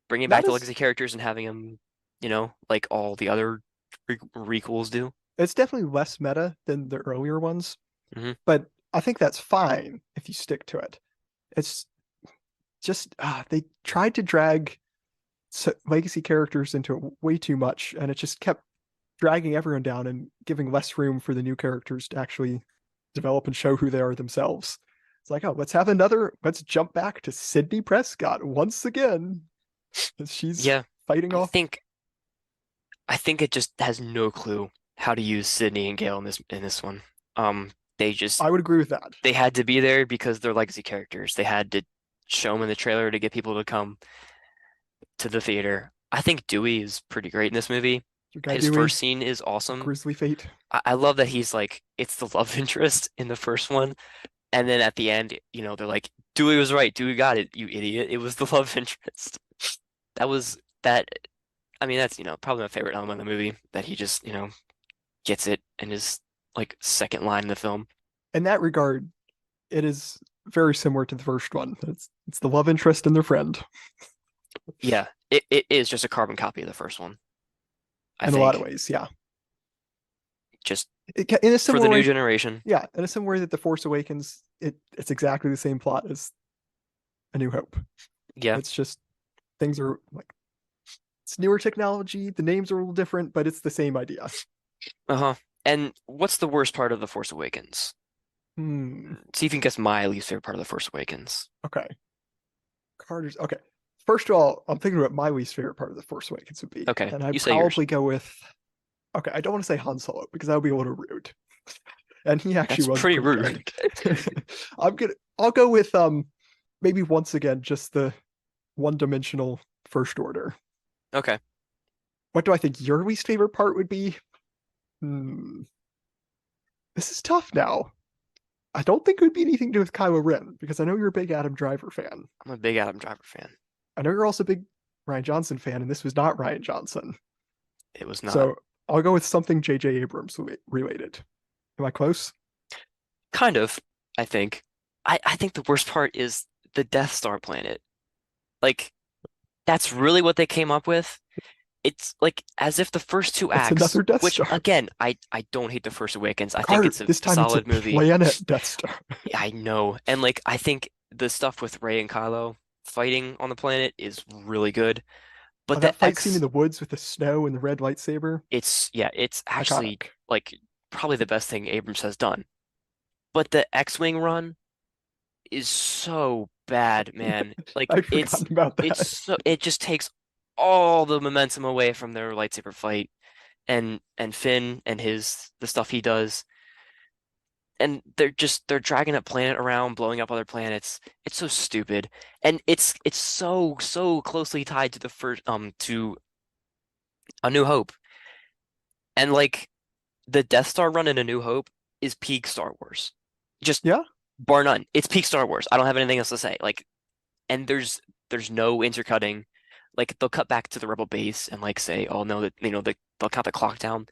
bringing back not the as legacy characters and having them, like all the other requels do? it's definitely less meta than the earlier ones, Hmm. but I think that's fine if you stick to it. It's just they tried to drag legacy characters into it way too much, and it just kept dragging everyone down and giving less room for the new characters to actually develop and show who they are themselves. It's like, oh, let's jump back to Sydney Prescott once again, as she's Yeah, fighting I off. think I think it just has no clue how to use Sydney and Gale in this one. They just I would agree with that. they had to be there because they're legacy characters. They had to show them in the trailer to get people to come to the theater. I think Dewey is pretty great in this movie. Your guy His Dewey, first scene is awesome. Grisly Fate. I love that he's like it's the love interest in the first one, and then at the end, they're like, Dewey was right. Dewey got it, you idiot. It was the love interest. That was that. I mean, that's probably my favorite element of the movie that he just gets it in his like second line in the film. In that regard, it is very similar to the first one. It's the love interest and their friend Yeah, it is just a carbon copy of the first one, I in a lot of think. ways. Yeah, Just in a for the similar new way. generation. Yeah, in a similar way that the Force Awakens, it's exactly the same plot as A New Hope. Yeah. It's just things are like it's newer technology. The names are a little different, but it's the same idea. Uh-huh. And what's the worst part of The Force Awakens? Hmm. See if you can guess my least favorite part of The Force Awakens. Okay. Carter's okay. First of all, I'm thinking about my least favorite part of the Force Awakens would be, Okay, and I'd you say yours. probably go with okay. I don't want to say Han Solo because that would be a little rude, and he actually That's was pretty pretty rude. good. I'll go with maybe once again just the one-dimensional First Order. Okay. What do I think your least favorite part would be? Hmm. This is tough now. I don't think it would be anything to do with Kylo Ren because I know you're a big Adam Driver fan. I'm a big Adam Driver fan. I know you're also a big Ryan Johnson fan, and this was not Ryan Johnson. It was not. So I'll go with something J.J. Abrams related. Am I close? Kind of, I think. I think the worst part is the Death Star planet. Like, that's really what they came up with. It's like as if the first two It's acts, another Death which Star. again, I don't hate The Force Awakens. I think Carter, it's a this time it's a solid movie. planet Death Star. I know. And like I think the stuff with Rey and Kylo fighting on the planet is really good. Oh, But that the fight scene in X, the woods with the snow and the red lightsaber, it's actually iconic. like probably the best thing Abrams has done. But the X-Wing run is so bad, man. Like I'd forgotten about that. it just takes all the momentum away from their lightsaber fight and Finn and the stuff he does. And they're dragging a planet around, blowing up other planets. It's so stupid. And it's so closely tied to the first to A New Hope. And like the Death Star run in A New Hope is peak Star Wars. Just Yeah? bar none. It's peak Star Wars. I don't have anything else to say. Like, and there's no intercutting. Like they'll cut back to the rebel base and like say, oh no, that they'll count the clock down,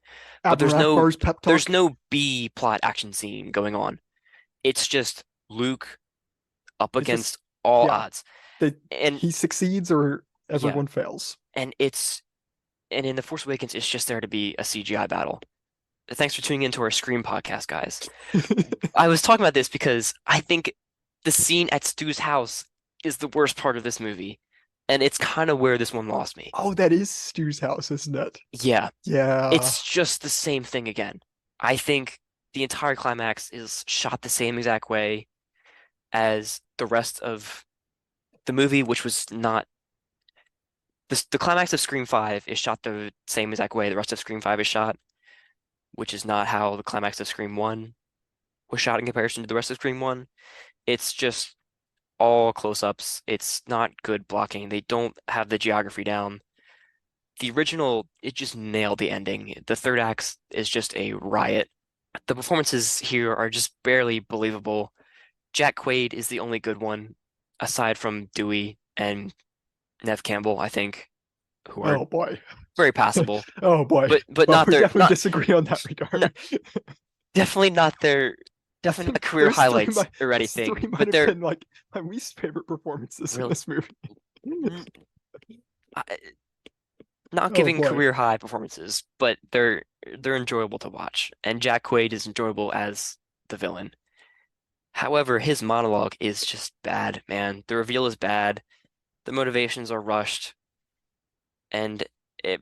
but Admiral Akbar's pep there's talk. no B plot action scene going on. It's just Luke up It's just against all yeah, odds. that And he succeeds or yeah, everyone fails. and and in The Force Awakens, it's just there to be a CGI battle. Thanks for tuning into our Scream podcast, guys. I was talking about this because I think the scene at Stu's house is the worst part of this movie, and it's kind of where this one lost me. Oh, that is Stu's house, isn't it? Yeah, Yeah. it's just the same thing again. I think the entire climax is shot the same exact way as the rest of the movie, which was not the climax of Scream 5 is shot the same exact way the rest of Scream 5 is shot, which is not how the climax of Scream 1 was shot in comparison to the rest of Scream 1. It's just all close-ups. It's not good blocking. They don't have the geography down. The original, it just nailed the ending. The third act is just a riot. The performances here are just barely believable. Jack Quaid is the only good one, aside from Dewey and Nev Campbell, I think, who are Oh boy. very passable, Oh boy. but Well, not we their definitely disagree on that not regard. definitely not their I definitely not think career highlights or those anything, three might but have they're been like my least favorite performances in really this movie. mm, I- not Oh giving boy. career high performances, but they're enjoyable to watch. And Jack Quaid is enjoyable as the villain. However, his monologue is just bad, man. The reveal is bad. The motivations are rushed, and it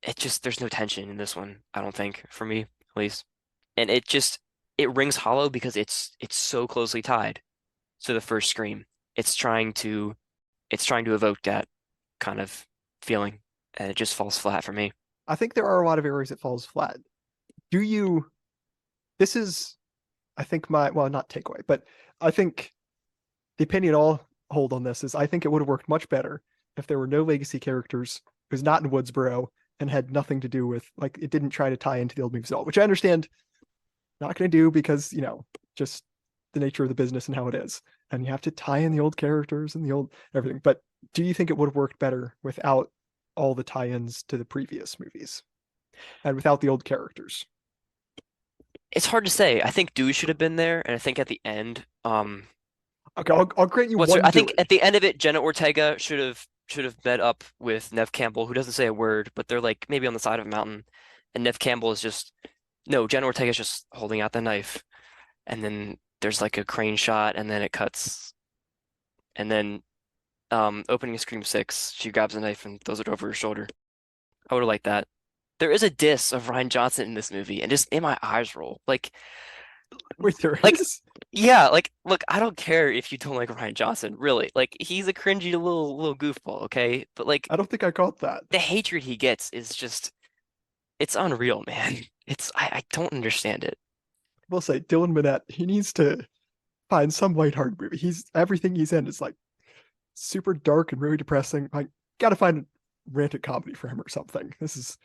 it just there's no tension in this one, I don't think, for me at least. And it rings hollow because it's so closely tied to the first Scream. It's trying to it's trying to evoke that kind of feeling, and it just falls flat for me. I think there are a lot of areas it falls flat. Do you this is I think my well not takeaway, but I think the opinion I'll hold on this is I think it would have worked much better if there were no legacy characters, it was not in Woodsboro and had nothing to do with like it didn't try to tie into the old movies at all, which I understand not going to do because just the nature of the business and how it is, and you have to tie in the old characters and the old everything. But do you think it would have worked better without all the tie-ins to the previous movies and without the old characters? It's hard to say. I think Dewey should have been there, and I think at the end, Okay, I'll grant you I one think at Dewey. the end of it, Jenna Ortega should have met up with Nev Campbell, who doesn't say a word, but they're like maybe on the side of a mountain, and Nev Campbell is just no, Jenna Ortega's just holding out the knife, and then there's like a crane shot, and then it cuts, and then opening Scream 6, she grabs a knife and throws it over her shoulder. I would have liked that. There is a diss of Ryan Johnson in this movie, and just in my eyes roll. Wait, there Like, is? yeah, like, look, I don't care if you don't like Ryan Johnson, really. Like, he's a cringy little goofball, okay? But like, I don't think I caught that. the hatred he gets is just, it's unreal, man. I don't understand it. We'll say Dylan Minnette, he needs to find some lighthearted movie. He's everything he's in is like super dark and really depressing. I gotta find a romantic comedy for him or something. This is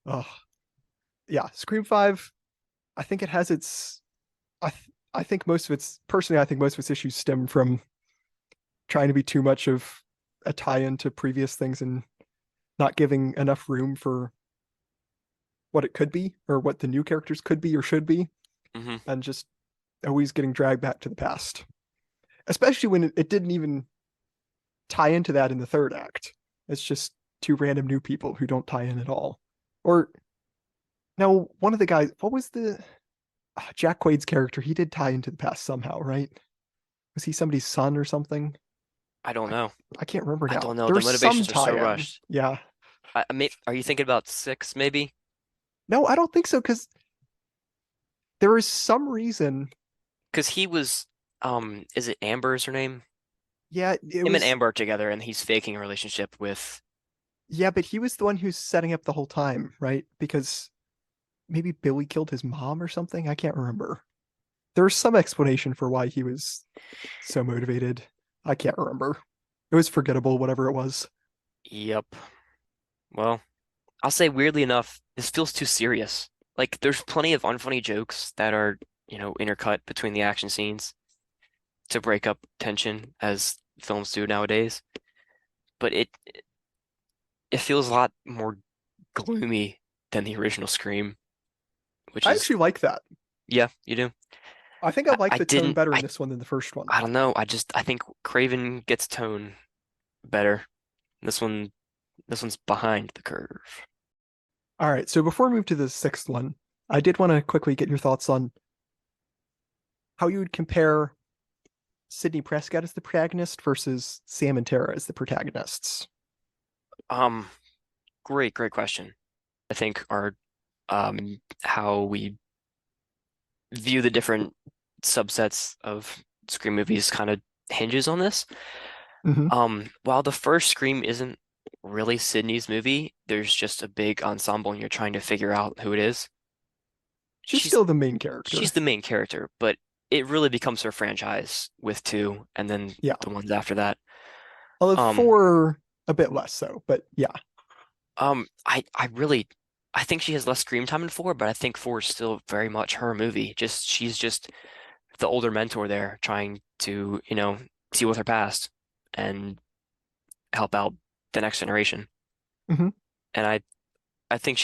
oh yeah, Scream 5. I think it has its I think most of its personally I think most of its issues stem from trying to be too much of a tie-in to previous things and not giving enough room for what it could be or what the new characters could be or should be, Hmm. and just always getting dragged back to the past. Especially when it didn't even tie into that in the third act. It's just two random new people who don't tie in at all. Or no, one of the guys, what was the Jack Quaid's character? He did tie into the past somehow, right? Was he somebody's son or something? I don't I, know. I can't remember I now. don't know. There The was some motivations are so tie-in. rushed. Yeah. Are you thinking about 6, maybe? No, I don't think so because there was some reason. Because he was, is it Amber is her name? Yeah, it Him and was. Amber are together, and he's faking a relationship with. Yeah, but he was the one who's setting up the whole time, right? Because maybe Billy killed his mom or something. I can't remember. There was some explanation for why he was so motivated. I can't remember. It was forgettable, whatever it was. Yep. Well, I'll say weirdly enough, this feels too serious. Like there's plenty of unfunny jokes that are intercut between the action scenes to break up tension as films do nowadays. But it feels a lot more gloomy than the original Scream, which I is actually like that. yeah, you do. I think I like I the tone didn't better in this one than the first one. I don't know. I think Craven gets tone better. This one this one's behind the curve. All right, so before we move to the sixth one, I did want to quickly get your thoughts on how you would compare Sidney Prescott as the protagonist versus Sam and Tara as the protagonists. Um, great question. I think our how we view the different subsets of Scream movies kind of hinges on this. Hmm. While the first Scream isn't really Sydney's movie, there's just a big ensemble and you're trying to figure out who it is. She's She's still the main she's character. the main character, but it really becomes her franchise with two and then Yeah. the ones after that. Although Um, four, a bit less so, but yeah. I really I think she has less screen time in four, but I think four is still very much her movie. She's just the older mentor there trying to, deal with her past and help out the next generation. Hmm. And I think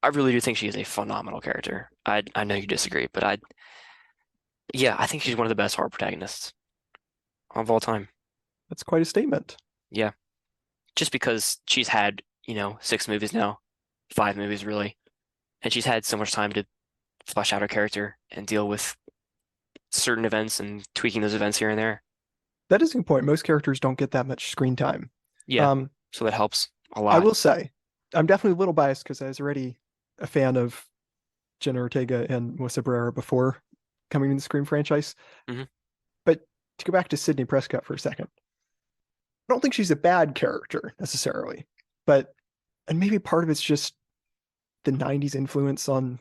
I really do think she is a phenomenal character. I know you disagree, but yeah, I think she's one of the best horror protagonists of all time. That's quite a statement. Yeah. Just because she's had, six movies now, five movies really, and she's had so much time to flesh out her character and deal with certain events and tweaking those events here and there. That is a good point. Most characters don't get that much screen time. Yeah. Um, So that helps a I lot. will say, I'm definitely a little biased because I was already a fan of Jenna Ortega and Melissa Barrera before coming in the Scream franchise. Hmm. But to go back to Sidney Prescott for a second, I don't think she's a bad character necessarily, but and maybe part of it's just the '90s influence on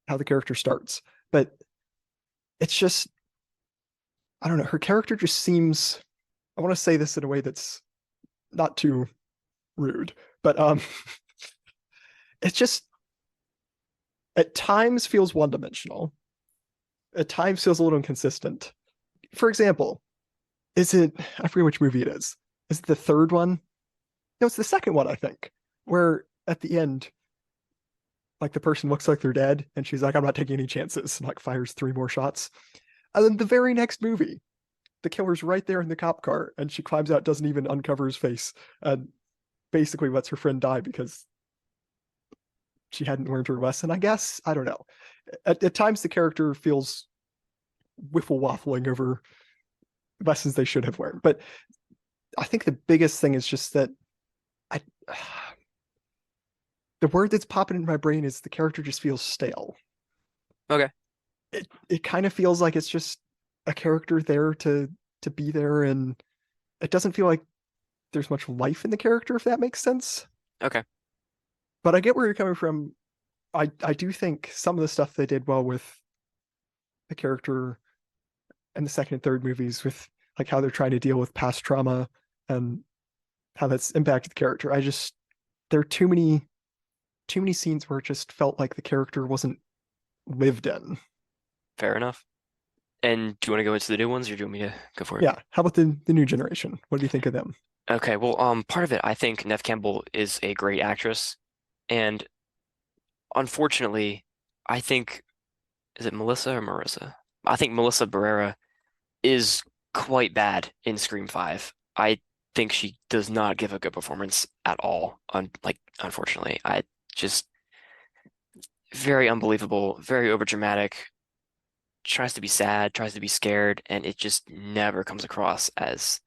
how the character starts. But it's just I don't know. Her character just seems. I want to say this in a way that's not too rude, but it's just at times feels one dimensional. At times feels a little inconsistent. For example, is it? I forget which movie it is. Is it the third one? No, it's the second one, I think, where at the end, like the person looks like they're dead, and she's like, "I'm not taking any chances," and like fires three more shots. And then the very next movie, the killer's right there in the cop car, and she climbs out, doesn't even uncover his face, and basically lets her friend die because she hadn't learned her lesson. I guess I don't know. At times, the character feels wiffle waffling over lessons they should have learned, but I think the biggest thing is just that I. The word that's popping in my brain is the character just feels stale. Okay. It kind of feels like it's just a character there to be there, and it doesn't feel like there's much life in the character, if that makes sense. Okay. But I get where you're coming from. I do think some of the stuff they did well with the character in the second and third movies, with like how they're trying to deal with past trauma and how that's impacted the character. I just there are too many scenes where it just felt like the character wasn't lived in. Fair enough. And do you want to go into the new ones or do you want me to go for it? Yeah. How about the new generation? What do you think of them? Okay, well, part of it, I think Neve Campbell is a great actress, and unfortunately, I think is it Melissa or Marissa? I think Melissa Barrera is quite bad in Scream 5. I think she does not give a good performance at all. Unfortunately, I just very unbelievable, very overdramatic, tries to be sad, tries to be scared, and it just never comes across as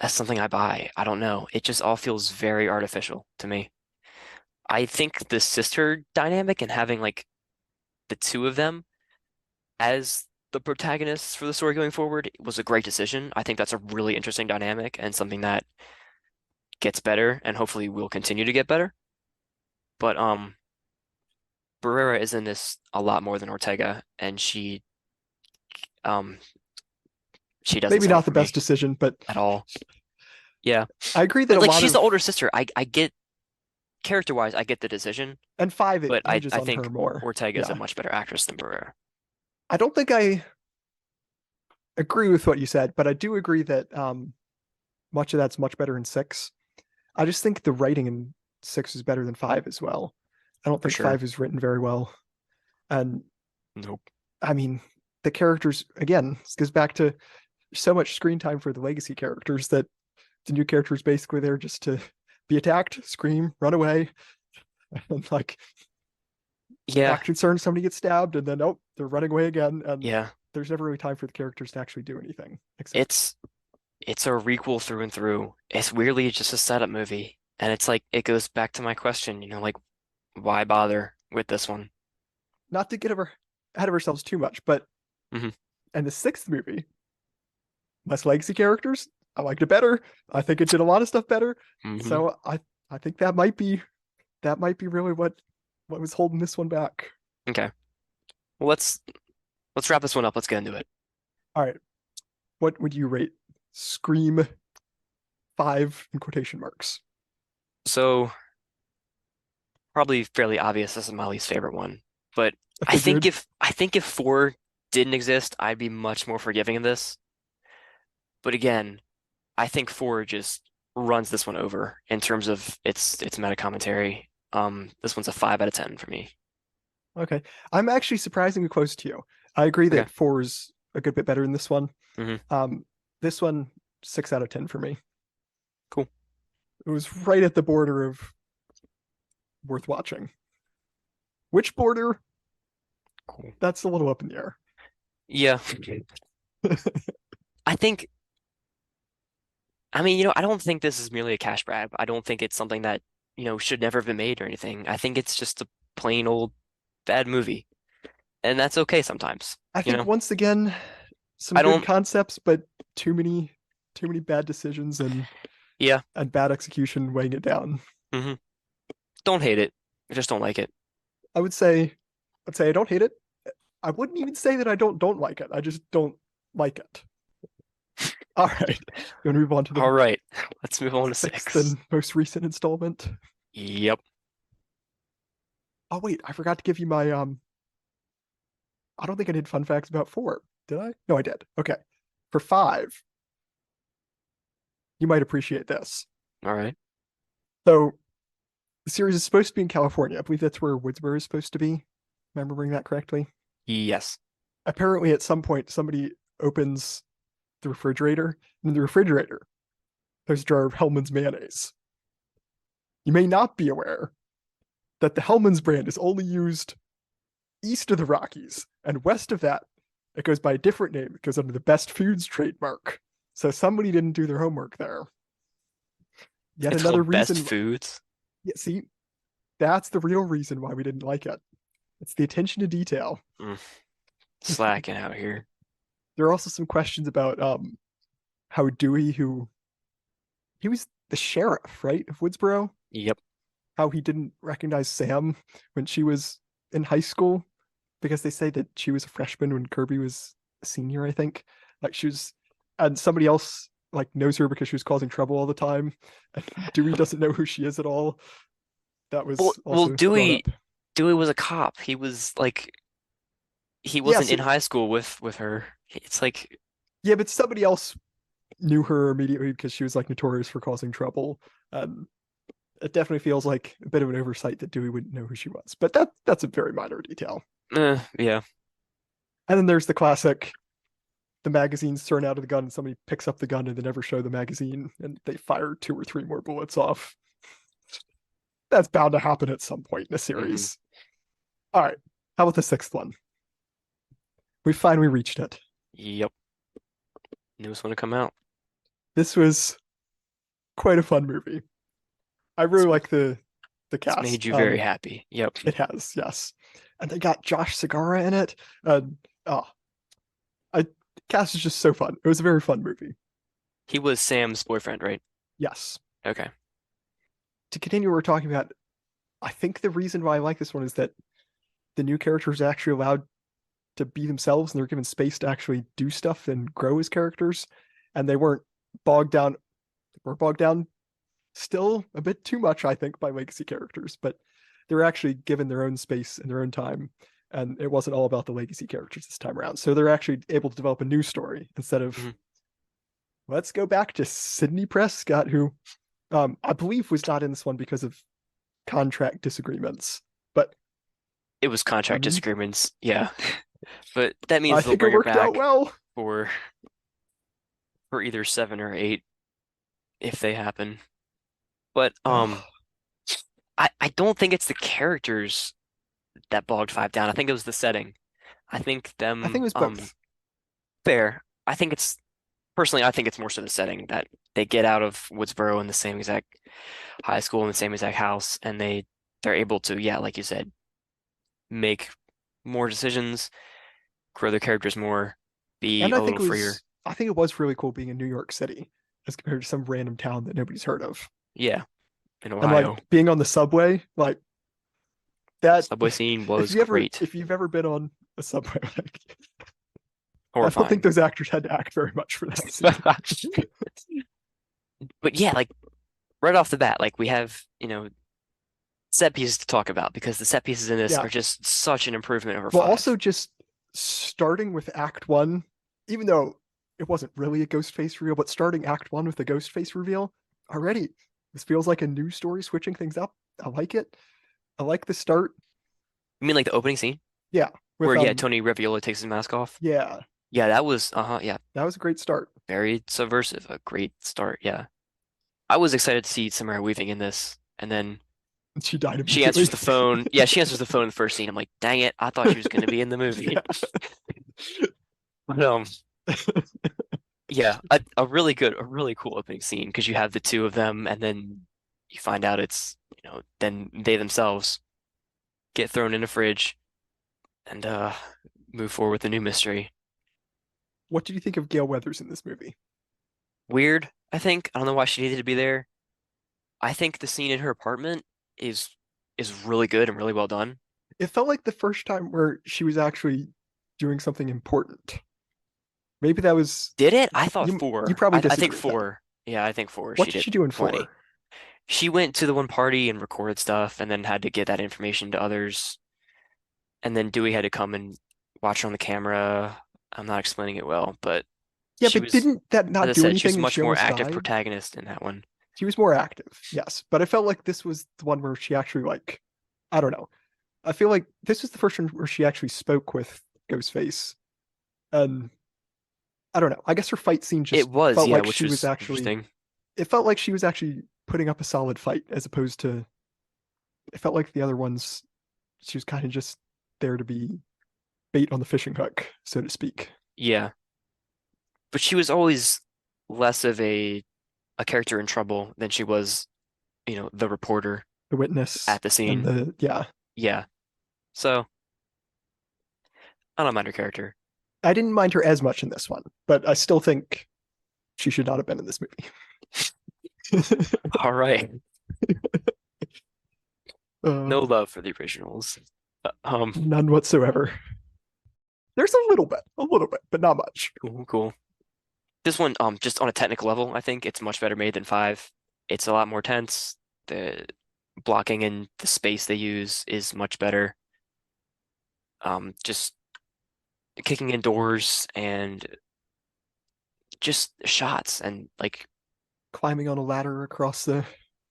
something I buy. I don't know. It just all feels very artificial to me. I think the sister dynamic and having like the two of them as the protagonists for the story going forward was a great decision. I think that's a really interesting dynamic and something that gets better and hopefully will continue to get better. But Barrera is in this a lot more than Ortega, and um she doesn't Maybe sell it not the for best me decision, but at all. Yeah. I agree that But a like lot she's the of older sister. I get character-wise, I get the decision, and five it but I hinges I on her think more. Ortega is a Yeah. much better actress than Barrera. I don't think I agree with what you said, but I do agree that much of that's much better in six. I just think the writing in six is better than five as well. I don't For think sure. five is written very well. And Nope. I mean, the characters, again, this goes back to so much screen time for the legacy characters that the new characters basically there just to be attacked, scream, run away, and like Yeah, action turn, somebody gets stabbed, and then oh, they're running away again. And yeah. there's never really time for the characters to actually do anything except It's it's a requel through and through. It's weirdly just a setup movie. And it's like it goes back to my question, like why bother with this one? not to get ahead of ourselves too much, but Hmm. in the sixth movie, less legacy characters. I liked it better. I think it did a lot of stuff better. Hmm. So I think that might be really what was holding this one back. Okay. Well, let's wrap this one up. Let's get into it. All right, what would you rate Scream five in quotation marks? So probably fairly obvious this is my least favorite one. But I I think figured. if four didn't exist, I'd be much more forgiving of this. But again, I think four just runs this one over in terms of its meta commentary. This one's a 5 out of 10 for me. Okay, I'm actually surprisingly close to you. I agree Okay. that four is a good bit better than this one. Hmm. Um, this one 6 out of 10 for me. Cool. It was right at the border of worth watching. Which border? Cool. That's a little up in the air. Yeah. I think, I mean, I don't think this is merely a cash grab. I don't think it's something that, should never have been made or anything. I think it's just a plain old bad movie. And that's okay sometimes. I You think know, once again, some I good don't, concepts, but too many too many bad decisions yeah. and bad execution weighing it down. Hmm. Don't hate it. I just don't like it. I would say I don't hate it. I wouldn't even say that I don't like it. I just don't like it. All right. You want to move on to All the right. Let's move on to sixth six. and most recent installment? Yep. Oh wait, I forgot to give you my I don't think I did fun facts about four. Did I? No, I did. Okay. For five, you might appreciate this. All right. So the series is supposed to be in California. I believe that's where Woodsboro is supposed to be. Am I remembering that correctly? Yes. Apparently, at some point, somebody opens the refrigerator, and in the refrigerator, there's a jar of Hellman's mayonnaise. You may not be aware that the Hellman's brand is only used east of the Rockies, and west of that, it goes by a different name. It goes under the Best Foods trademark. So somebody didn't do their homework there. Yet It's another called Best reason. Foods. Yeah, see, that's the real reason why we didn't like it. It's the attention to detail. Mm, slacking out here. There are also some questions about how Dewey, who he was the sheriff, right, of Woodsboro, Yep. how he didn't recognize Sam when she was in high school because they say that she was a freshman when Kirby was a senior, I think. Like she was, and somebody else like knows her because she was causing trouble all the time, and Dewey doesn't know who she is at all. That Well, was well, also brought Dewey up. Dewey was a cop. He wasn't Yes, in high school with her. It's like, yeah, but somebody else knew her immediately because she was like notorious for causing trouble. And it definitely feels like a bit of an oversight that Dewey wouldn't know who she was. But that's a very minor detail. yeah. And then there's the classic the magazine's thrown out of the gun and somebody picks up the gun and they never show the magazine and they fire two or three more bullets off. That's bound to happen at some point in a Hmm. series. All right. How about the sixth one? We finally reached it. Yep. Newest one to come out. This was quite a fun movie. I It's, really like the it's made cast. you very happy. Yep. It has, yes. And they got Josh Segarra in it. And oh, I cast is just so fun. It was a very fun movie. He was Sam's boyfriend, right? Yes. Okay. To continue what we're talking about, I think the reason why I like this one is that the new characters are actually allowed to be themselves and they're given space to actually do stuff and grow as characters. And they weren't bogged down were bogged down still a bit too much, I think, by legacy characters, but they're actually given their own space and their own time. and it wasn't all about the legacy characters this time around. So they're actually able to develop a new story instead of Mhm. let's go back to Sidney Prescott, who I believe was not in this one because of contract disagreements. But It was I contract mean, disagreements, yeah. But that I means they'll think it bring her worked out back well. for either 7 or 8 if they happen. But I don't think it's the characters that bogged five down. I think it was the setting. I think I think it them was both. fair. I think it's personally I think it's more so the setting that they get out of Woodsboro in the same exact high school in the same exact house and they're able to, yeah, like you said, make more decisions, grow their characters more, be And a little freer. I think it was really cool being in New York City as compared to some random town that nobody's heard of. Yeah, in And like Ohio. being on the subway, like that Subway scene was great. if you've ever been on a subway, like I don't think Horrifying. those actors had to act very much for that scene. But yeah, like right off the bat, like we have, set pieces to talk about because the set pieces in this Yeah. are just such an improvement over Well, also five. just starting with Act One, even though it wasn't really a ghost face reveal, but starting Act One with a ghost face reveal already, this feels like a new story, switching things up. I like it. I like the start. You mean like the opening scene Yeah, with where yeah, Tony Raviolo takes his mask off? yeah, Yeah, that was yeah, that was a great start. very subversive. A great start. Yeah. I was excited to see Samara Weaving in this. And then She died she answers immediately. the phone. Yeah, she answers the phone in the first scene. I'm like, dang it, I thought she was gonna be in the movie. Yeah. But yeah, a really good, a really cool opening scene because you have the two of them, and then you find out it's, then they themselves get thrown in a fridge and move forward with the new mystery. What did you think of Gail Weathers in this movie? Weird, I think. I don't know why she needed to be there. I think the scene in her apartment is really good and really well done. It felt like the first time where she was actually doing something important. Maybe that was Did it? I thought you four. probably I think disagree with that. four. Yeah, I think four. What She did did she do in plenty. four? She went to the one party and recorded stuff and then had to get that information to others. And then Dewey had to come and watch her on the camera. I'm not explaining it well, but Yeah, she but was, didn't that as I not do said, she was anything a and much she more almost active died? protagonist in that one. She was more active, yes. But I felt like this was the one where she actually like I don't know. I feel like this was the first one where she actually spoke with Ghostface. And I don't know. I guess her fight scene It just was, felt yeah, like which she was was actually interesting. it felt like she was actually putting up a solid fight as opposed to it felt like the other ones she was kind of just there to be bait on the fishing hook, so to speak. Yeah, but she was always less of a character in trouble than she was, the reporter The witness at the and scene. the yeah. Yeah. So I don't mind her character. I didn't mind her as much in this one, but I still think she should not have been in this movie. All right. uh, No love for the originals. none whatsoever. There's a little bit, but not much. Cool, cool. This one, just on a technical level, I think it's much better made than five. It's a lot more tense. The blocking and the space they use is much better. Just kicking in doors and just shots and like, Climbing on a ladder across the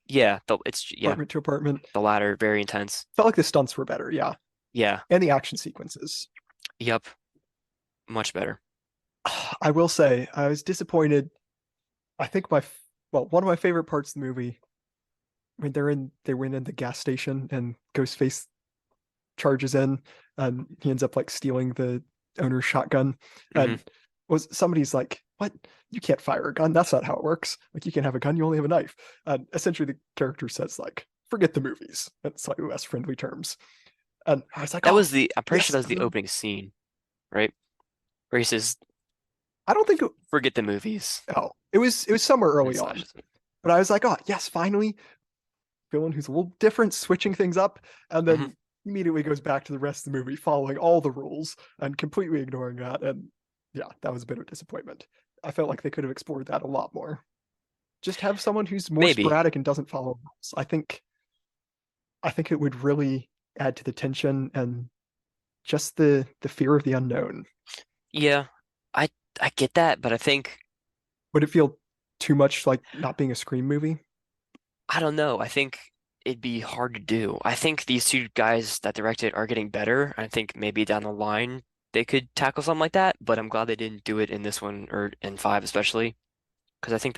yeah, yeah, apartment to apartment. the latter very intense. Felt like the stunts were better, yeah, Yeah, and the action sequences. yep, much better. I will say I was disappointed. I think one of my favorite parts of the movie when they went in the gas station and Ghostface charges in and he ends up like stealing the owner's shotgun Hmm. and was somebody's like, what, you can't fire a gun, that's not how it works, like you can have a gun, you only have a knife. And essentially the character says like forget the movies in slightly less friendly terms. And I was like, That oh was I'm pretty sure yes. that was the opening scene, right? Where he says, I don't think "Forget the movies." it was somewhere And then early on, slashes him. but I was like, oh yes, finally villain who's a little different, switching things up, and Hmm. then immediately goes back to the rest of the movie, following all the rules and completely ignoring that. And yeah, that was a bit of disappointment. I felt like they could have explored that a lot more. Just have someone who's more Maybe. sporadic and doesn't follow rules. I think it would really add to the tension and just the fear of the unknown. Yeah, I I get that, but I think Would it feel too much like not being a Scream movie? I don't know. I think it'd be hard to do. I think these two guys that directed are getting better. I think maybe down the line they could tackle something like that, but I'm glad they didn't do it in this one or in five especially because I think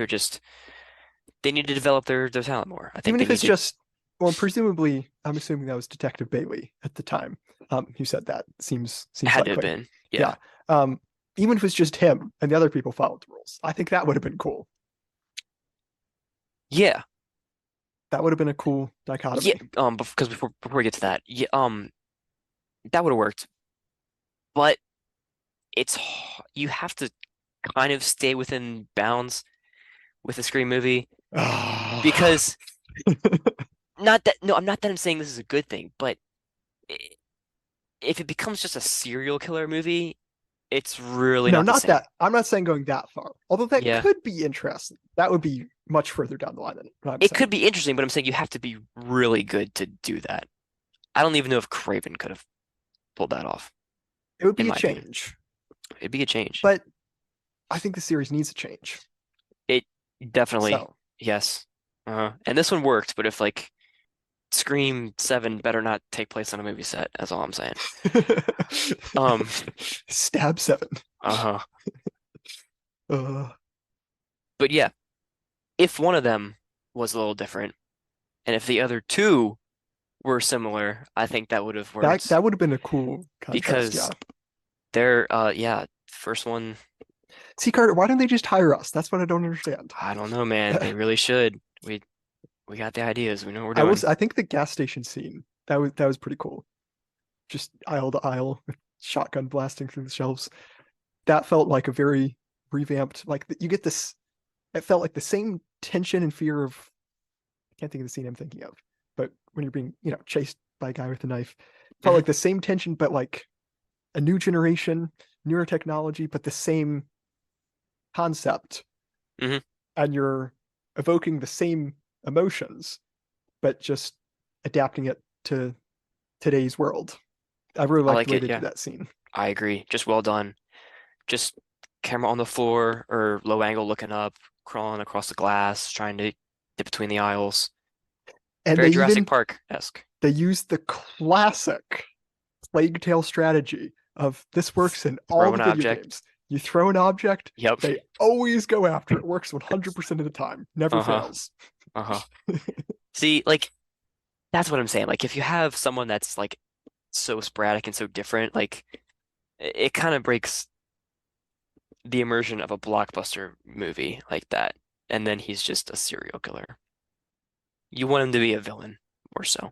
they need to develop their talent more. I think Even they if need it's to just, well, presumably, I'm assuming that was Detective Bailey at the time. Who said that? Seems had to have likely. been. Yeah. Yeah. Um, Even if it's just him and the other people followed the rules, I think that would have been cool. Yeah. That would have been a cool Yeah, dichotomy. because before we get to that, yeah, that would have worked, but you have to kind of stay within bounds with a Scream movie Ah. because not that no, I'm not that I'm saying this is a good thing, but i- if it becomes just a serial killer movie, it's really No, not the not same. that. I'm not saying going that far. Although that Yeah, could be interesting. That would be much further down the line than what I'm it could saying. be interesting, but I'm saying you have to be really good to do that. I don't even know if Craven could have pulled that off, It would in be a my opinion. change, It'd be a change. but I think the series needs a change. It definitely, So, yes. And this one worked, but if like Scream 7 better not take place on a movie set, that's all I'm saying. Um, Stab 7. uh-huh. Uh, But yeah, if one of them was a little different, and if the other two were similar, I think that would have worked that would have been a cool contrast, because yeah. yeah, first one, See, Carter, why don't they just hire us? That's what I don't understand. I don't know, man. They really should. We got the ideas. We know what we're I doing. was I think the gas station scene that was pretty cool. Just aisle to aisle with shotgun blasting through the shelves. That felt like a very revamped like you get this it felt like the same tension and fear of I can't think of the scene I'm thinking of, but when you're being, chased by a guy with a knife, felt Hmm. like the same tension, but like a new generation, newer technology, but the same concept, Hmm. and you're evoking the same emotions, but just adapting it to today's world. I really I like the like way it. they did Yeah, that scene. I agree. Just well done. Just camera on the floor or low angle looking up, crawling across the glass, trying to get between the aisles. And Very Jurassic Park-esque. they used the classic Plague Tale strategy of this works in all Throw the an video object. games. You throw an object, Yep. they always go after it. Works 100% of the time. Never Uh-huh. fails. Uh-huh. See, like that's what I'm saying. Like if you have someone that's like so sporadic and so different, like it kind of breaks the immersion of a blockbuster movie like that. And then he's just a serial killer. You want him to be a villain more so,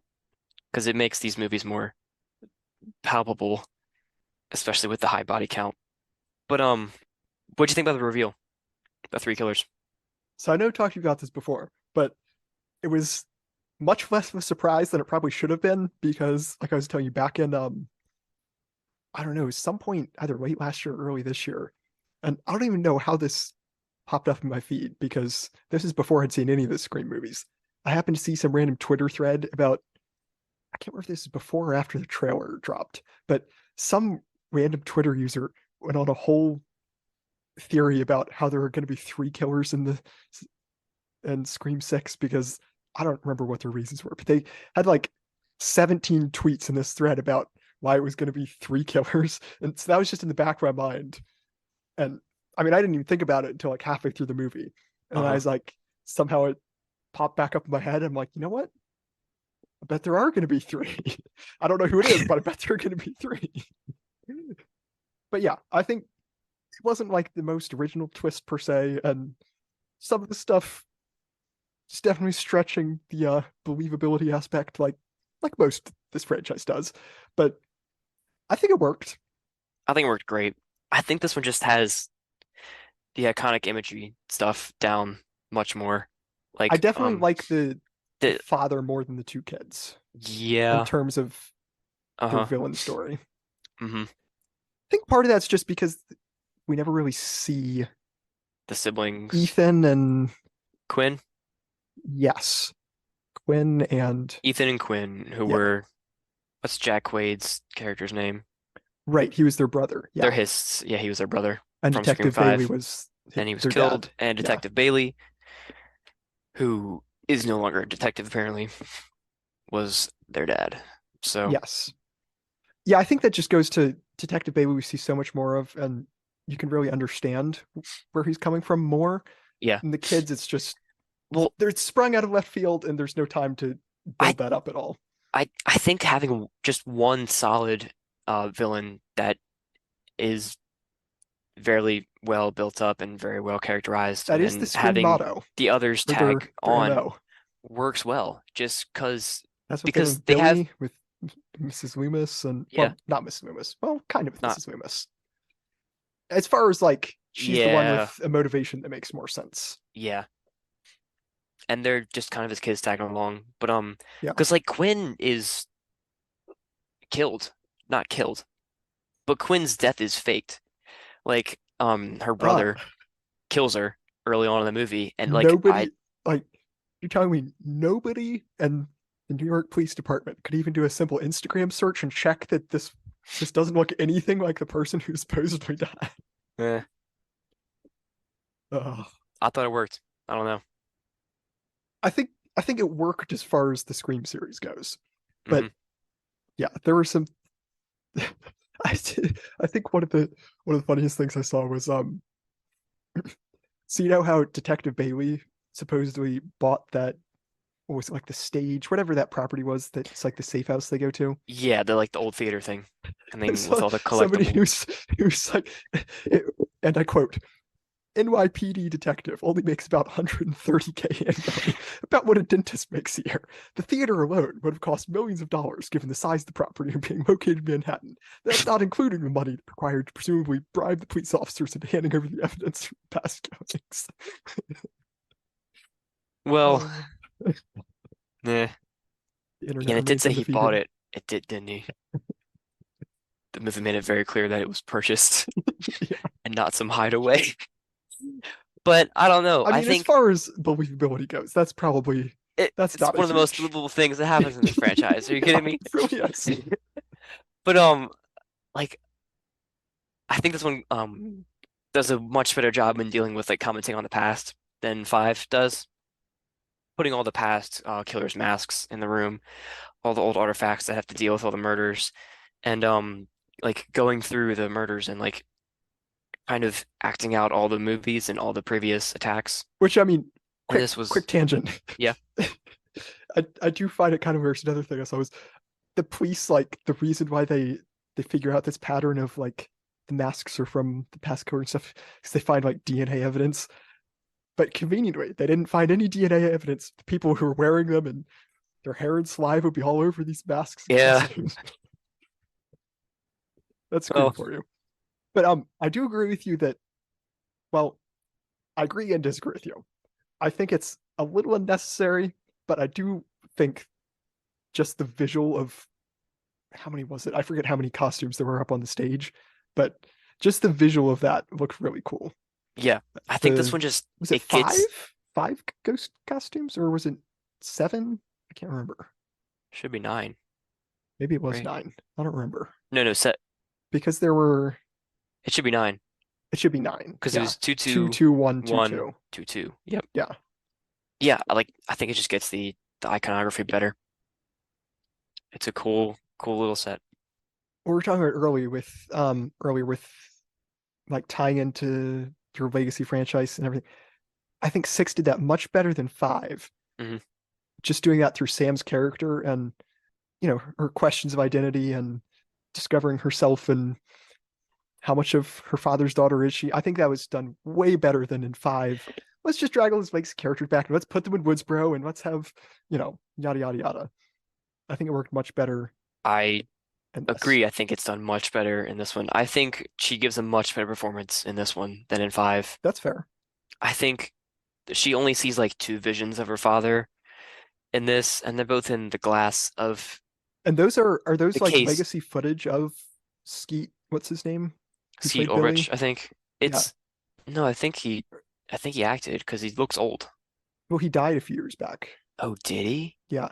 because it makes these movies more palpable, especially with the high body count. But what'd you think about the reveal? The three killers. So I know I talked to you about this before, but it was much less of a surprise than it probably should have been because, like I was telling you, back in I don't know, some point either late last year or early this year, and I don't even know how this popped up in my feed because this is before I'd seen any of the Scream movies. I happened to see some random Twitter thread about I can't remember if this is before or after the trailer dropped, but some random Twitter user went on a whole theory about how there are going to be three killers in the and Scream 6 because I don't remember what their reasons were, but they had like 17 tweets in this thread about why it was going to be three killers. And so that was just in the back of my mind. And I mean, I didn't even think about it until like halfway through the movie. And I Uh-huh. was like, somehow it popped back up in my head. I'm like, you know what? I bet there are going to be three. I don't know who it is, but I bet there are going to be three. But yeah, I think it wasn't like the most original twist per se. And some of the stuff it's definitely stretching the believability aspect like most this franchise does. But I think it worked. I think it worked great. I think this one just has the iconic imagery stuff down much more. I Like, definitely like the the father more than the two kids in yeah, terms of their uh-huh. villain story. I Hmm. think part of that's just because we never really see The siblings, Ethan and Quinn, yes, Quinn and Ethan and Quinn, who yeah, were what's Jack Quaid's character's name? Right, he was their brother. They're Yeah, his, yeah, he was their brother and from Scream Detective Bailey 5, was and he was their killed. dad. And Yeah. Detective Bailey, who is no longer a detective apparently, was their dad. So Yes. Yeah, I think that just goes to Detective Bailey we see so much more of, and you can really understand where he's coming from more. yeah, And the kids, it's just well, they're sprung out of left field, and there's no time to I build that up at all. I think having just one solid villain that is very well built up and very well characterized, That and is the then Scream having motto the others or tag their on MO. works well, just That's what they because with they have, Billy, with Mrs. Loomis, and yeah, well, not Mrs. Loomis. Well, kind of with not, Mrs. Loomis. As far as like she's the one yeah, with a motivation that makes more sense. yeah, and they're just kind of his kids tagging along, but Yeah. because like Quinn is killed, not killed, but Quinn's death is faked. Like, her Uh, brother kills her early on in the movie, and like I, nobody like you're telling me nobody and the New York Police Department could even do a simple Instagram search and check that this doesn't look anything like the person who supposedly died. eh, Uh, I thought it worked. I don't know. I think it worked as far as the Scream series goes, Hmm. but yeah, there were some. I think one of the funniest things I saw was so you know how Detective Bailey supposedly bought that, what was it, like the stage, whatever that property was that's like the safe house they go to. Yeah, they're like the old theater thing, and I then with saw all the somebody collectible. who's like, it, and I quote, NYPD detective only makes about 130K annually, about what a dentist makes a year. The theater alone would have cost millions of dollars given the size of the property and being located in Manhattan. That's not including the money required to presumably bribe the police officers into handing over the evidence from past killings. Well, Uh, eh. the Yeah, internet and it did remains say he bought undefeated. it. It did, didn't he? The movie made it very clear that it was purchased Yeah. and not some hideaway. But I don't know. I I mean, as think far as believability goes, that's it's not a one of the most huge. believable things that happens in this franchise. Are you Yeah, kidding me? it really is. But like I think this one does a much better job in dealing with like commenting on the past than five does. Putting all the past killers' masks in the room, all the old artifacts that have to deal with all the murders, and like going through the murders and like kind of acting out all the movies and all the previous attacks. Which I mean, And quick this was, quick tangent. yeah, I do find it kind of weird. Another thing I saw was the police, like the reason why they figure out this pattern of like the masks are from the past code and stuff because they find like DNA evidence. But conveniently, they didn't find any DNA evidence. The people who were wearing them and their hair and saliva would be all over these masks and yeah. costumes. That's Scream Well, for you. But I do agree with you that, well, I agree and disagree with you. I think it's a little unnecessary, but I do think just the visual of how many was it? I forget how many costumes there were up on the stage, but just the visual of that looked really cool. yeah. I think this The one just Was it it gets five ghost costumes or was it seven? I can't remember. should be nine, Maybe it was right? nine. I don't remember No, no, set. because there were. It should be nine It should be nine. because it Yeah, was two two two two one two one two. 2-2. Yep. Yeah, Yeah. I think it just gets the iconography better. It's a cool little set. we were talking about earlier with like tying into your legacy franchise and everything. I think six did that much better than five. Hmm. Just doing that through Sam's character and her questions of identity and discovering herself and how much of her father's daughter is she. I think that was done way better than in five. Let's just drag all these legacy characters back and let's put them in Woodsboro and let's have yada yada yada. I think it worked much better I in this. agree. I think it's done much better in this one. I think she gives a much better performance in this one than in five. That's fair. I think she only sees like two visions of her father in this, and they're both in the glass of And those are the those like case. legacy footage of Skeet? What's his name? Who Skeet played Ulrich, Billy? I think. Yeah. It's no, I think he acted because he looks old. Well, he died a few years back. Oh, did he? Yeah.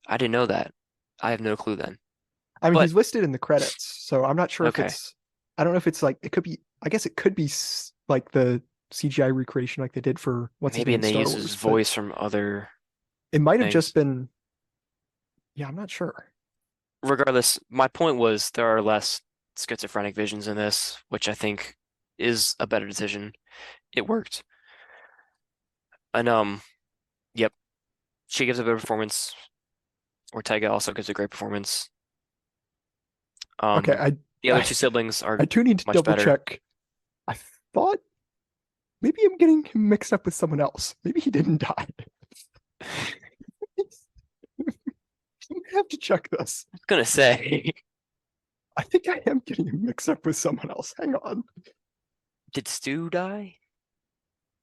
I didn't know that. I have no clue then. I mean, But he's listed in the credits, so I'm not sure if okay, it's. I don't know if it's like it could be. I guess it could be like the CGI recreation like they did for what's his maybe name in and they Star use his Wars, but voice from other it might have just things. been. Yeah, I'm not sure. Regardless, my point was there are less schizophrenic visions in this, which I think is a better decision. It worked. And yep, she gives a good performance. Ortega also gives a great performance. Okay, The other I two siblings are I do need to much double better. check. I thought maybe I'm getting him mixed up with someone else. Maybe he didn't die. I'm gonna have to check this. Gonna say, I think I am getting him mixed up with someone else. Hang on. did Stu die?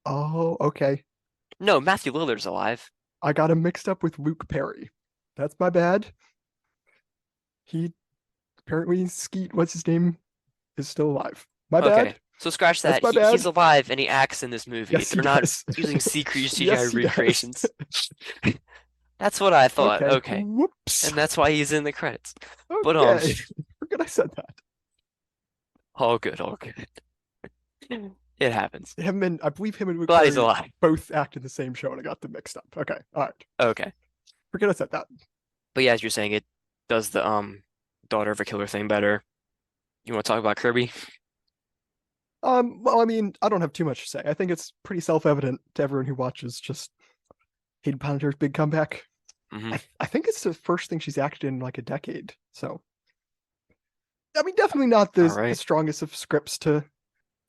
Oh, okay. No, Matthew Lillard's alive. I got him mixed up with Luke Perry. That's my bad. He apparently Skeet, what's his name, is still alive. My Okay, bad. so scratch That's that. my He's bad. alive and he acts in this movie. Yes, he They're not does. using CGI Yes, he does. recreations. That's what I thought. Okay. Okay, Whoops. and that's why he's in the credits. But Okay. Forget I said that. all good, all good. It happens. Him and I believe him and Luke Glad he's Perry alive. both act in the same show, and I got them mixed up. Okay. All right. Okay. Forget I said that. But yeah, as you're saying, it does the daughter of a killer thing better. You want to talk about Kirby? Well, I mean, I don't have too much to say. I think it's pretty self-evident to everyone who watches just Hayden Palantir's big comeback. Hmm. I think it's the first thing she's acted in like a decade. So I mean, definitely not All the right. strongest of scripts to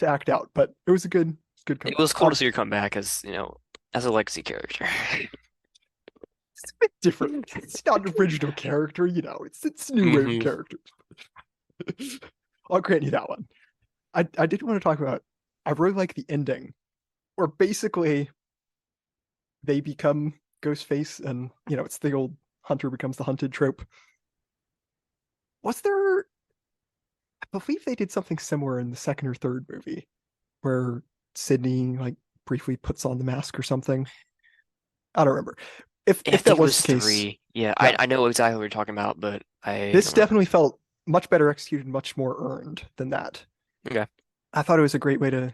act out, but it was a good It was comeback. cool to see her come back as, as a legacy character. It's a bit different. It's not an original character, it's a new wave of Hmm. characters. I'll grant you that one. I did want to talk about. I really like the ending, where basically they become Ghostface, and it's the old hunter becomes the hunted trope. Was there? I believe they did something similar in the second or third movie, where Sydney like briefly puts on the mask or something. I don't remember. If Yeah, I if that think it was the was case, three. Yeah, yeah, I know exactly what you're talking about, but I this don't remember. definitely felt much better executed, much more earned than that. Okay. I thought it was a great way to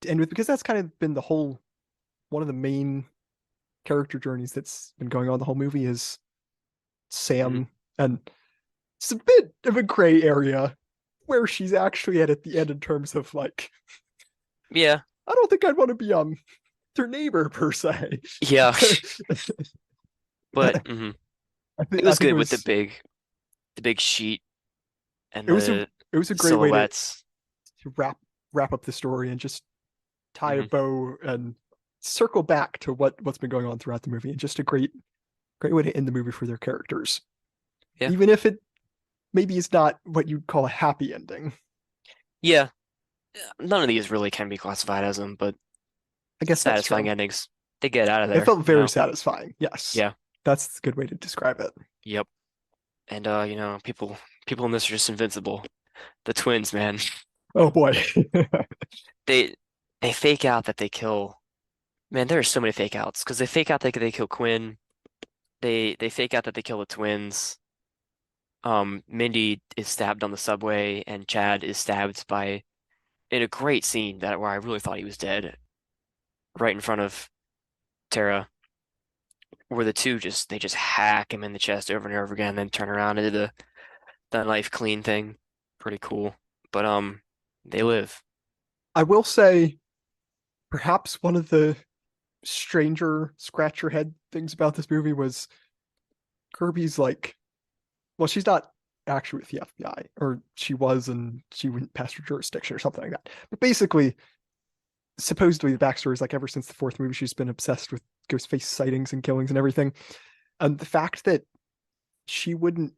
end with, because that's kind of been the whole one of the main character journeys that's been going on the whole movie is Hmm. Sam, and it's a bit of a gray area where she's actually at the end in terms of like, Yeah. I don't think I'd want to be their neighbor per se. Yeah. But I think it I was think good with the big sheet and it was a it was a great way silhouettes. to wrap up the story and just tie a Hmm. bow and circle back to what's been going on throughout the movie, and just a great way to end the movie for their characters, Yeah. even if it maybe is not what you'd call a happy ending. Yeah. None of these really can be classified as them, but I guess that's satisfying true. endings. They get out of It there, felt very satisfying. Yes, Yeah. that's a good way to describe it. Yep. And people in this are just invincible. The twins, man. Oh boy. They they fake out that they kill. Man, there are so many fake outs because they fake out that they kill Quinn. They fake out that they kill the twins. Mindy is stabbed on the subway, and Chad is stabbed by in a great scene that where I really thought he was dead, right in front of Tara, where the two they just hack him in the chest over and over again, then turn around and do the knife clean thing. Pretty cool. But they live. I will say, perhaps one of the stranger scratch your head things about this movie was Kirby's like, well, she's not actually with the FBI, or she was, and she went past her jurisdiction or something like that. But basically, supposedly the backstory is like ever since the fourth movie, she's been obsessed with Ghostface sightings and killings and everything. And the fact that she wouldn't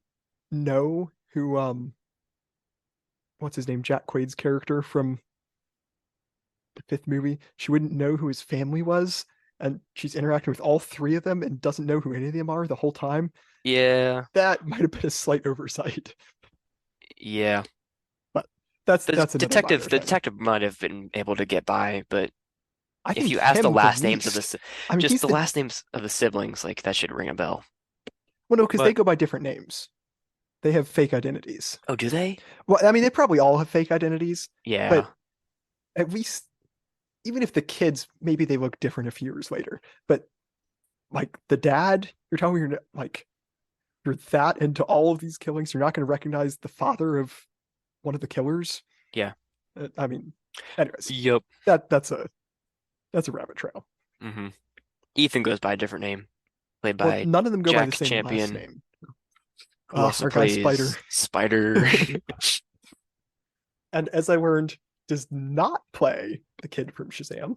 know who what's his name, Jack Quaid's character from the fifth movie, she wouldn't know who his family was, and she's interacting with all three of them and doesn't know who any of them are the whole time. Yeah, That might have been a slight oversight, yeah. but that's another minor The thing. detective might have been able to get by, but I if think you ask the him the last names of least. I mean, just he's the the last names of the siblings, like that should ring a bell. well, no, because they But go by different names. They have fake identities. Oh, do they? Well, I mean, they probably all have fake identities, but Yeah. at least even if the kids maybe they look different a few years later, but like the dad, you're telling me you're that into all of these killings, you're not going to recognize the father of one of the killers. Yeah. I mean, anyways, Yep. that's a rabbit trail. hmm Ethan goes by a different name, played Well, by none of them go by the Jack same last Champion, name. who also Our guy Spider, plays Spider. and as I learned, does not play the kid from Shazam.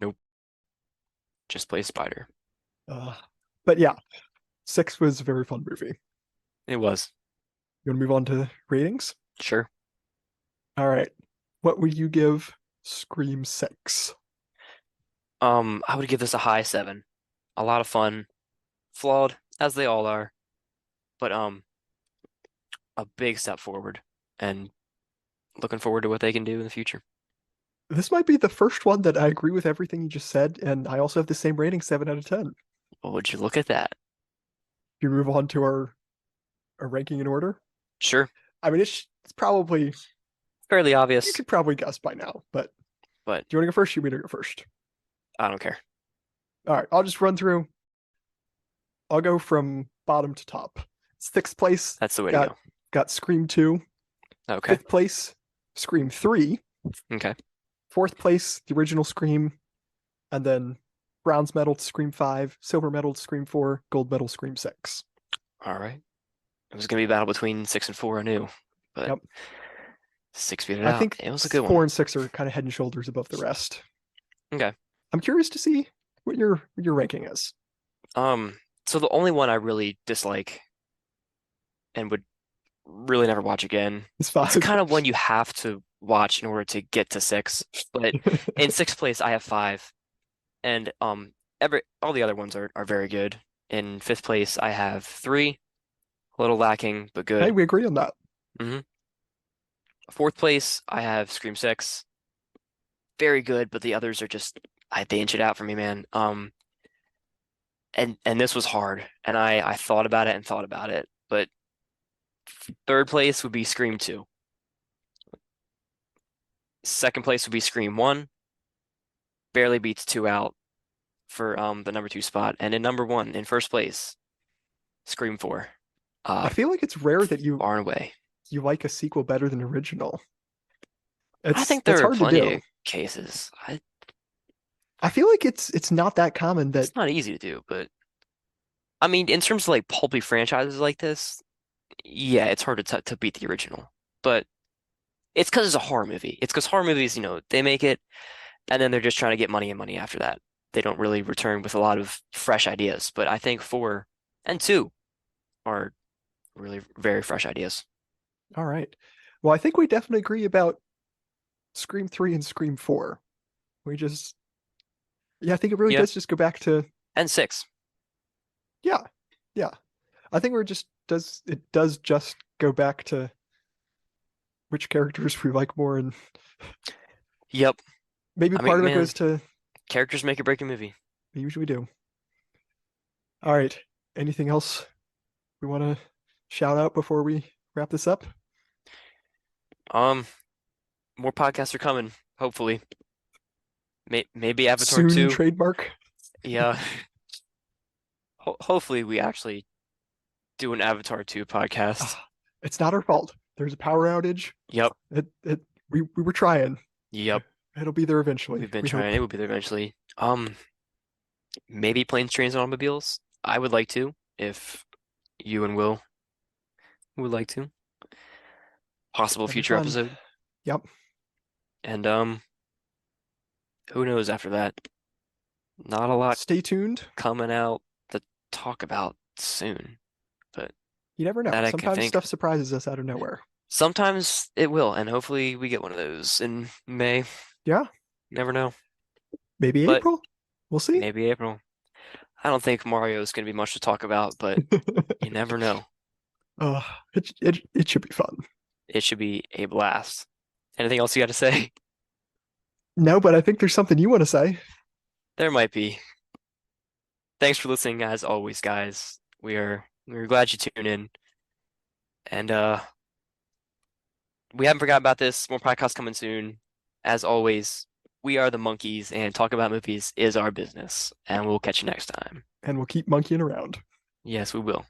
Nope, just plays Spider. Uh, but yeah, six was a very fun movie. It was. You want to move on to ratings? Sure. All right. What would you give Scream 6? I would give this a high 7. A lot of fun, flawed as they all are, but a big step forward, and looking forward to what they can do in the future. This might be the first one that I agree with everything you just said, and I also have the same rating, 7 out of 10. Well, would you look at that? You move on to our ranking in order. Sure. I mean, it's probably, Fairly you obvious, could probably guess by now, but but do you want to go first? You want me to go first? I don't care. All right, I'll just run through. I'll go from bottom to top. Sixth place That's the way to got go. Scream 2. Okay. Fifth place, Scream 3. Okay. Fourth place, the original Scream, and then bronze medal to Scream 5, silver medal to Scream 4, gold medal Scream 6. All right. It was gonna be a battle between 6 and 4, I knew, but Yep. 6 beat it I out. think It was a good one. 4 and 6 are kind of head and shoulders above the rest. Okay. I'm curious to see what your ranking is. Um, so the only one I really dislike and would really never watch again, It's it's 5. kind of one you have to watch in order to get to 6. But in sixth place, I have 5, and every all the other ones are very good. In fifth place, I have 3, a little lacking but Hey, good. we agree on that. hmm Fourth place, I have Scream 6, very good, but the others are just they inch it out for me, man. And this was hard, and I thought about it and thought about it, but third place would be Scream 2. Second place would be Scream 1. Barely beats 2 out for the number 2 spot. And in number 1, in first place, Scream 4. I Uh feel like it's rare that far and away. you like a sequel better than original. I think That's there are hard to plenty do. of cases. I feel like it's not that common that It's not easy to do, but I mean, in terms of like pulpy franchises like this, yeah, it's hard to beat the original. But it's because it's a horror movie. It's because horror movies, they make it and then they're just trying to get money and money after that. They don't really return with a lot of fresh ideas. But I think 4 and 2 are really very fresh ideas. all right. Well, I think we definitely agree about Scream 3 and Scream 4. We just yeah, I think it really Yeah, does just go back to and 6. yeah. Yeah. I think we're just does it does just go back to which characters we like more and Yep. maybe I part mean, of it man, goes to characters make or break a movie. we usually do. All right. Anything else we want to shout out before we wrap this up? Um, More podcasts are coming, hopefully. Maybe Avatar Soon 2. trademark. Yeah. Hopefully we actually do an Avatar 2 podcast. It's not our fault. There's a power outage. Yep. We were trying. Yep. It'll be there eventually. We've been We hope. trying. It will be there eventually. Maybe planes, trains, and automobiles. I would like to, if you and Will would like to. Possible That'd be future fun. episode. Yep. And who knows after that? Not a lot Stay tuned. coming out to talk about soon, but You never know. that I can Sometimes think. stuff surprises us out of nowhere. Sometimes it will, and hopefully we get one of those in May. Yeah. Never know. Maybe But April. We'll see. maybe April. I don't think Mario is going to be much to talk about, but you never know. uh, it should be fun. It should be a blast. Anything else you got to say? No, but I think there's something you want to say. There might be. Thanks for listening, as always, guys. We're glad you tuned in. And we haven't forgotten about this. More podcasts coming soon. As always, we are the monkeys, and talking about movies is our business. And we'll catch you next time. And we'll keep monkeying around. Yes, we will.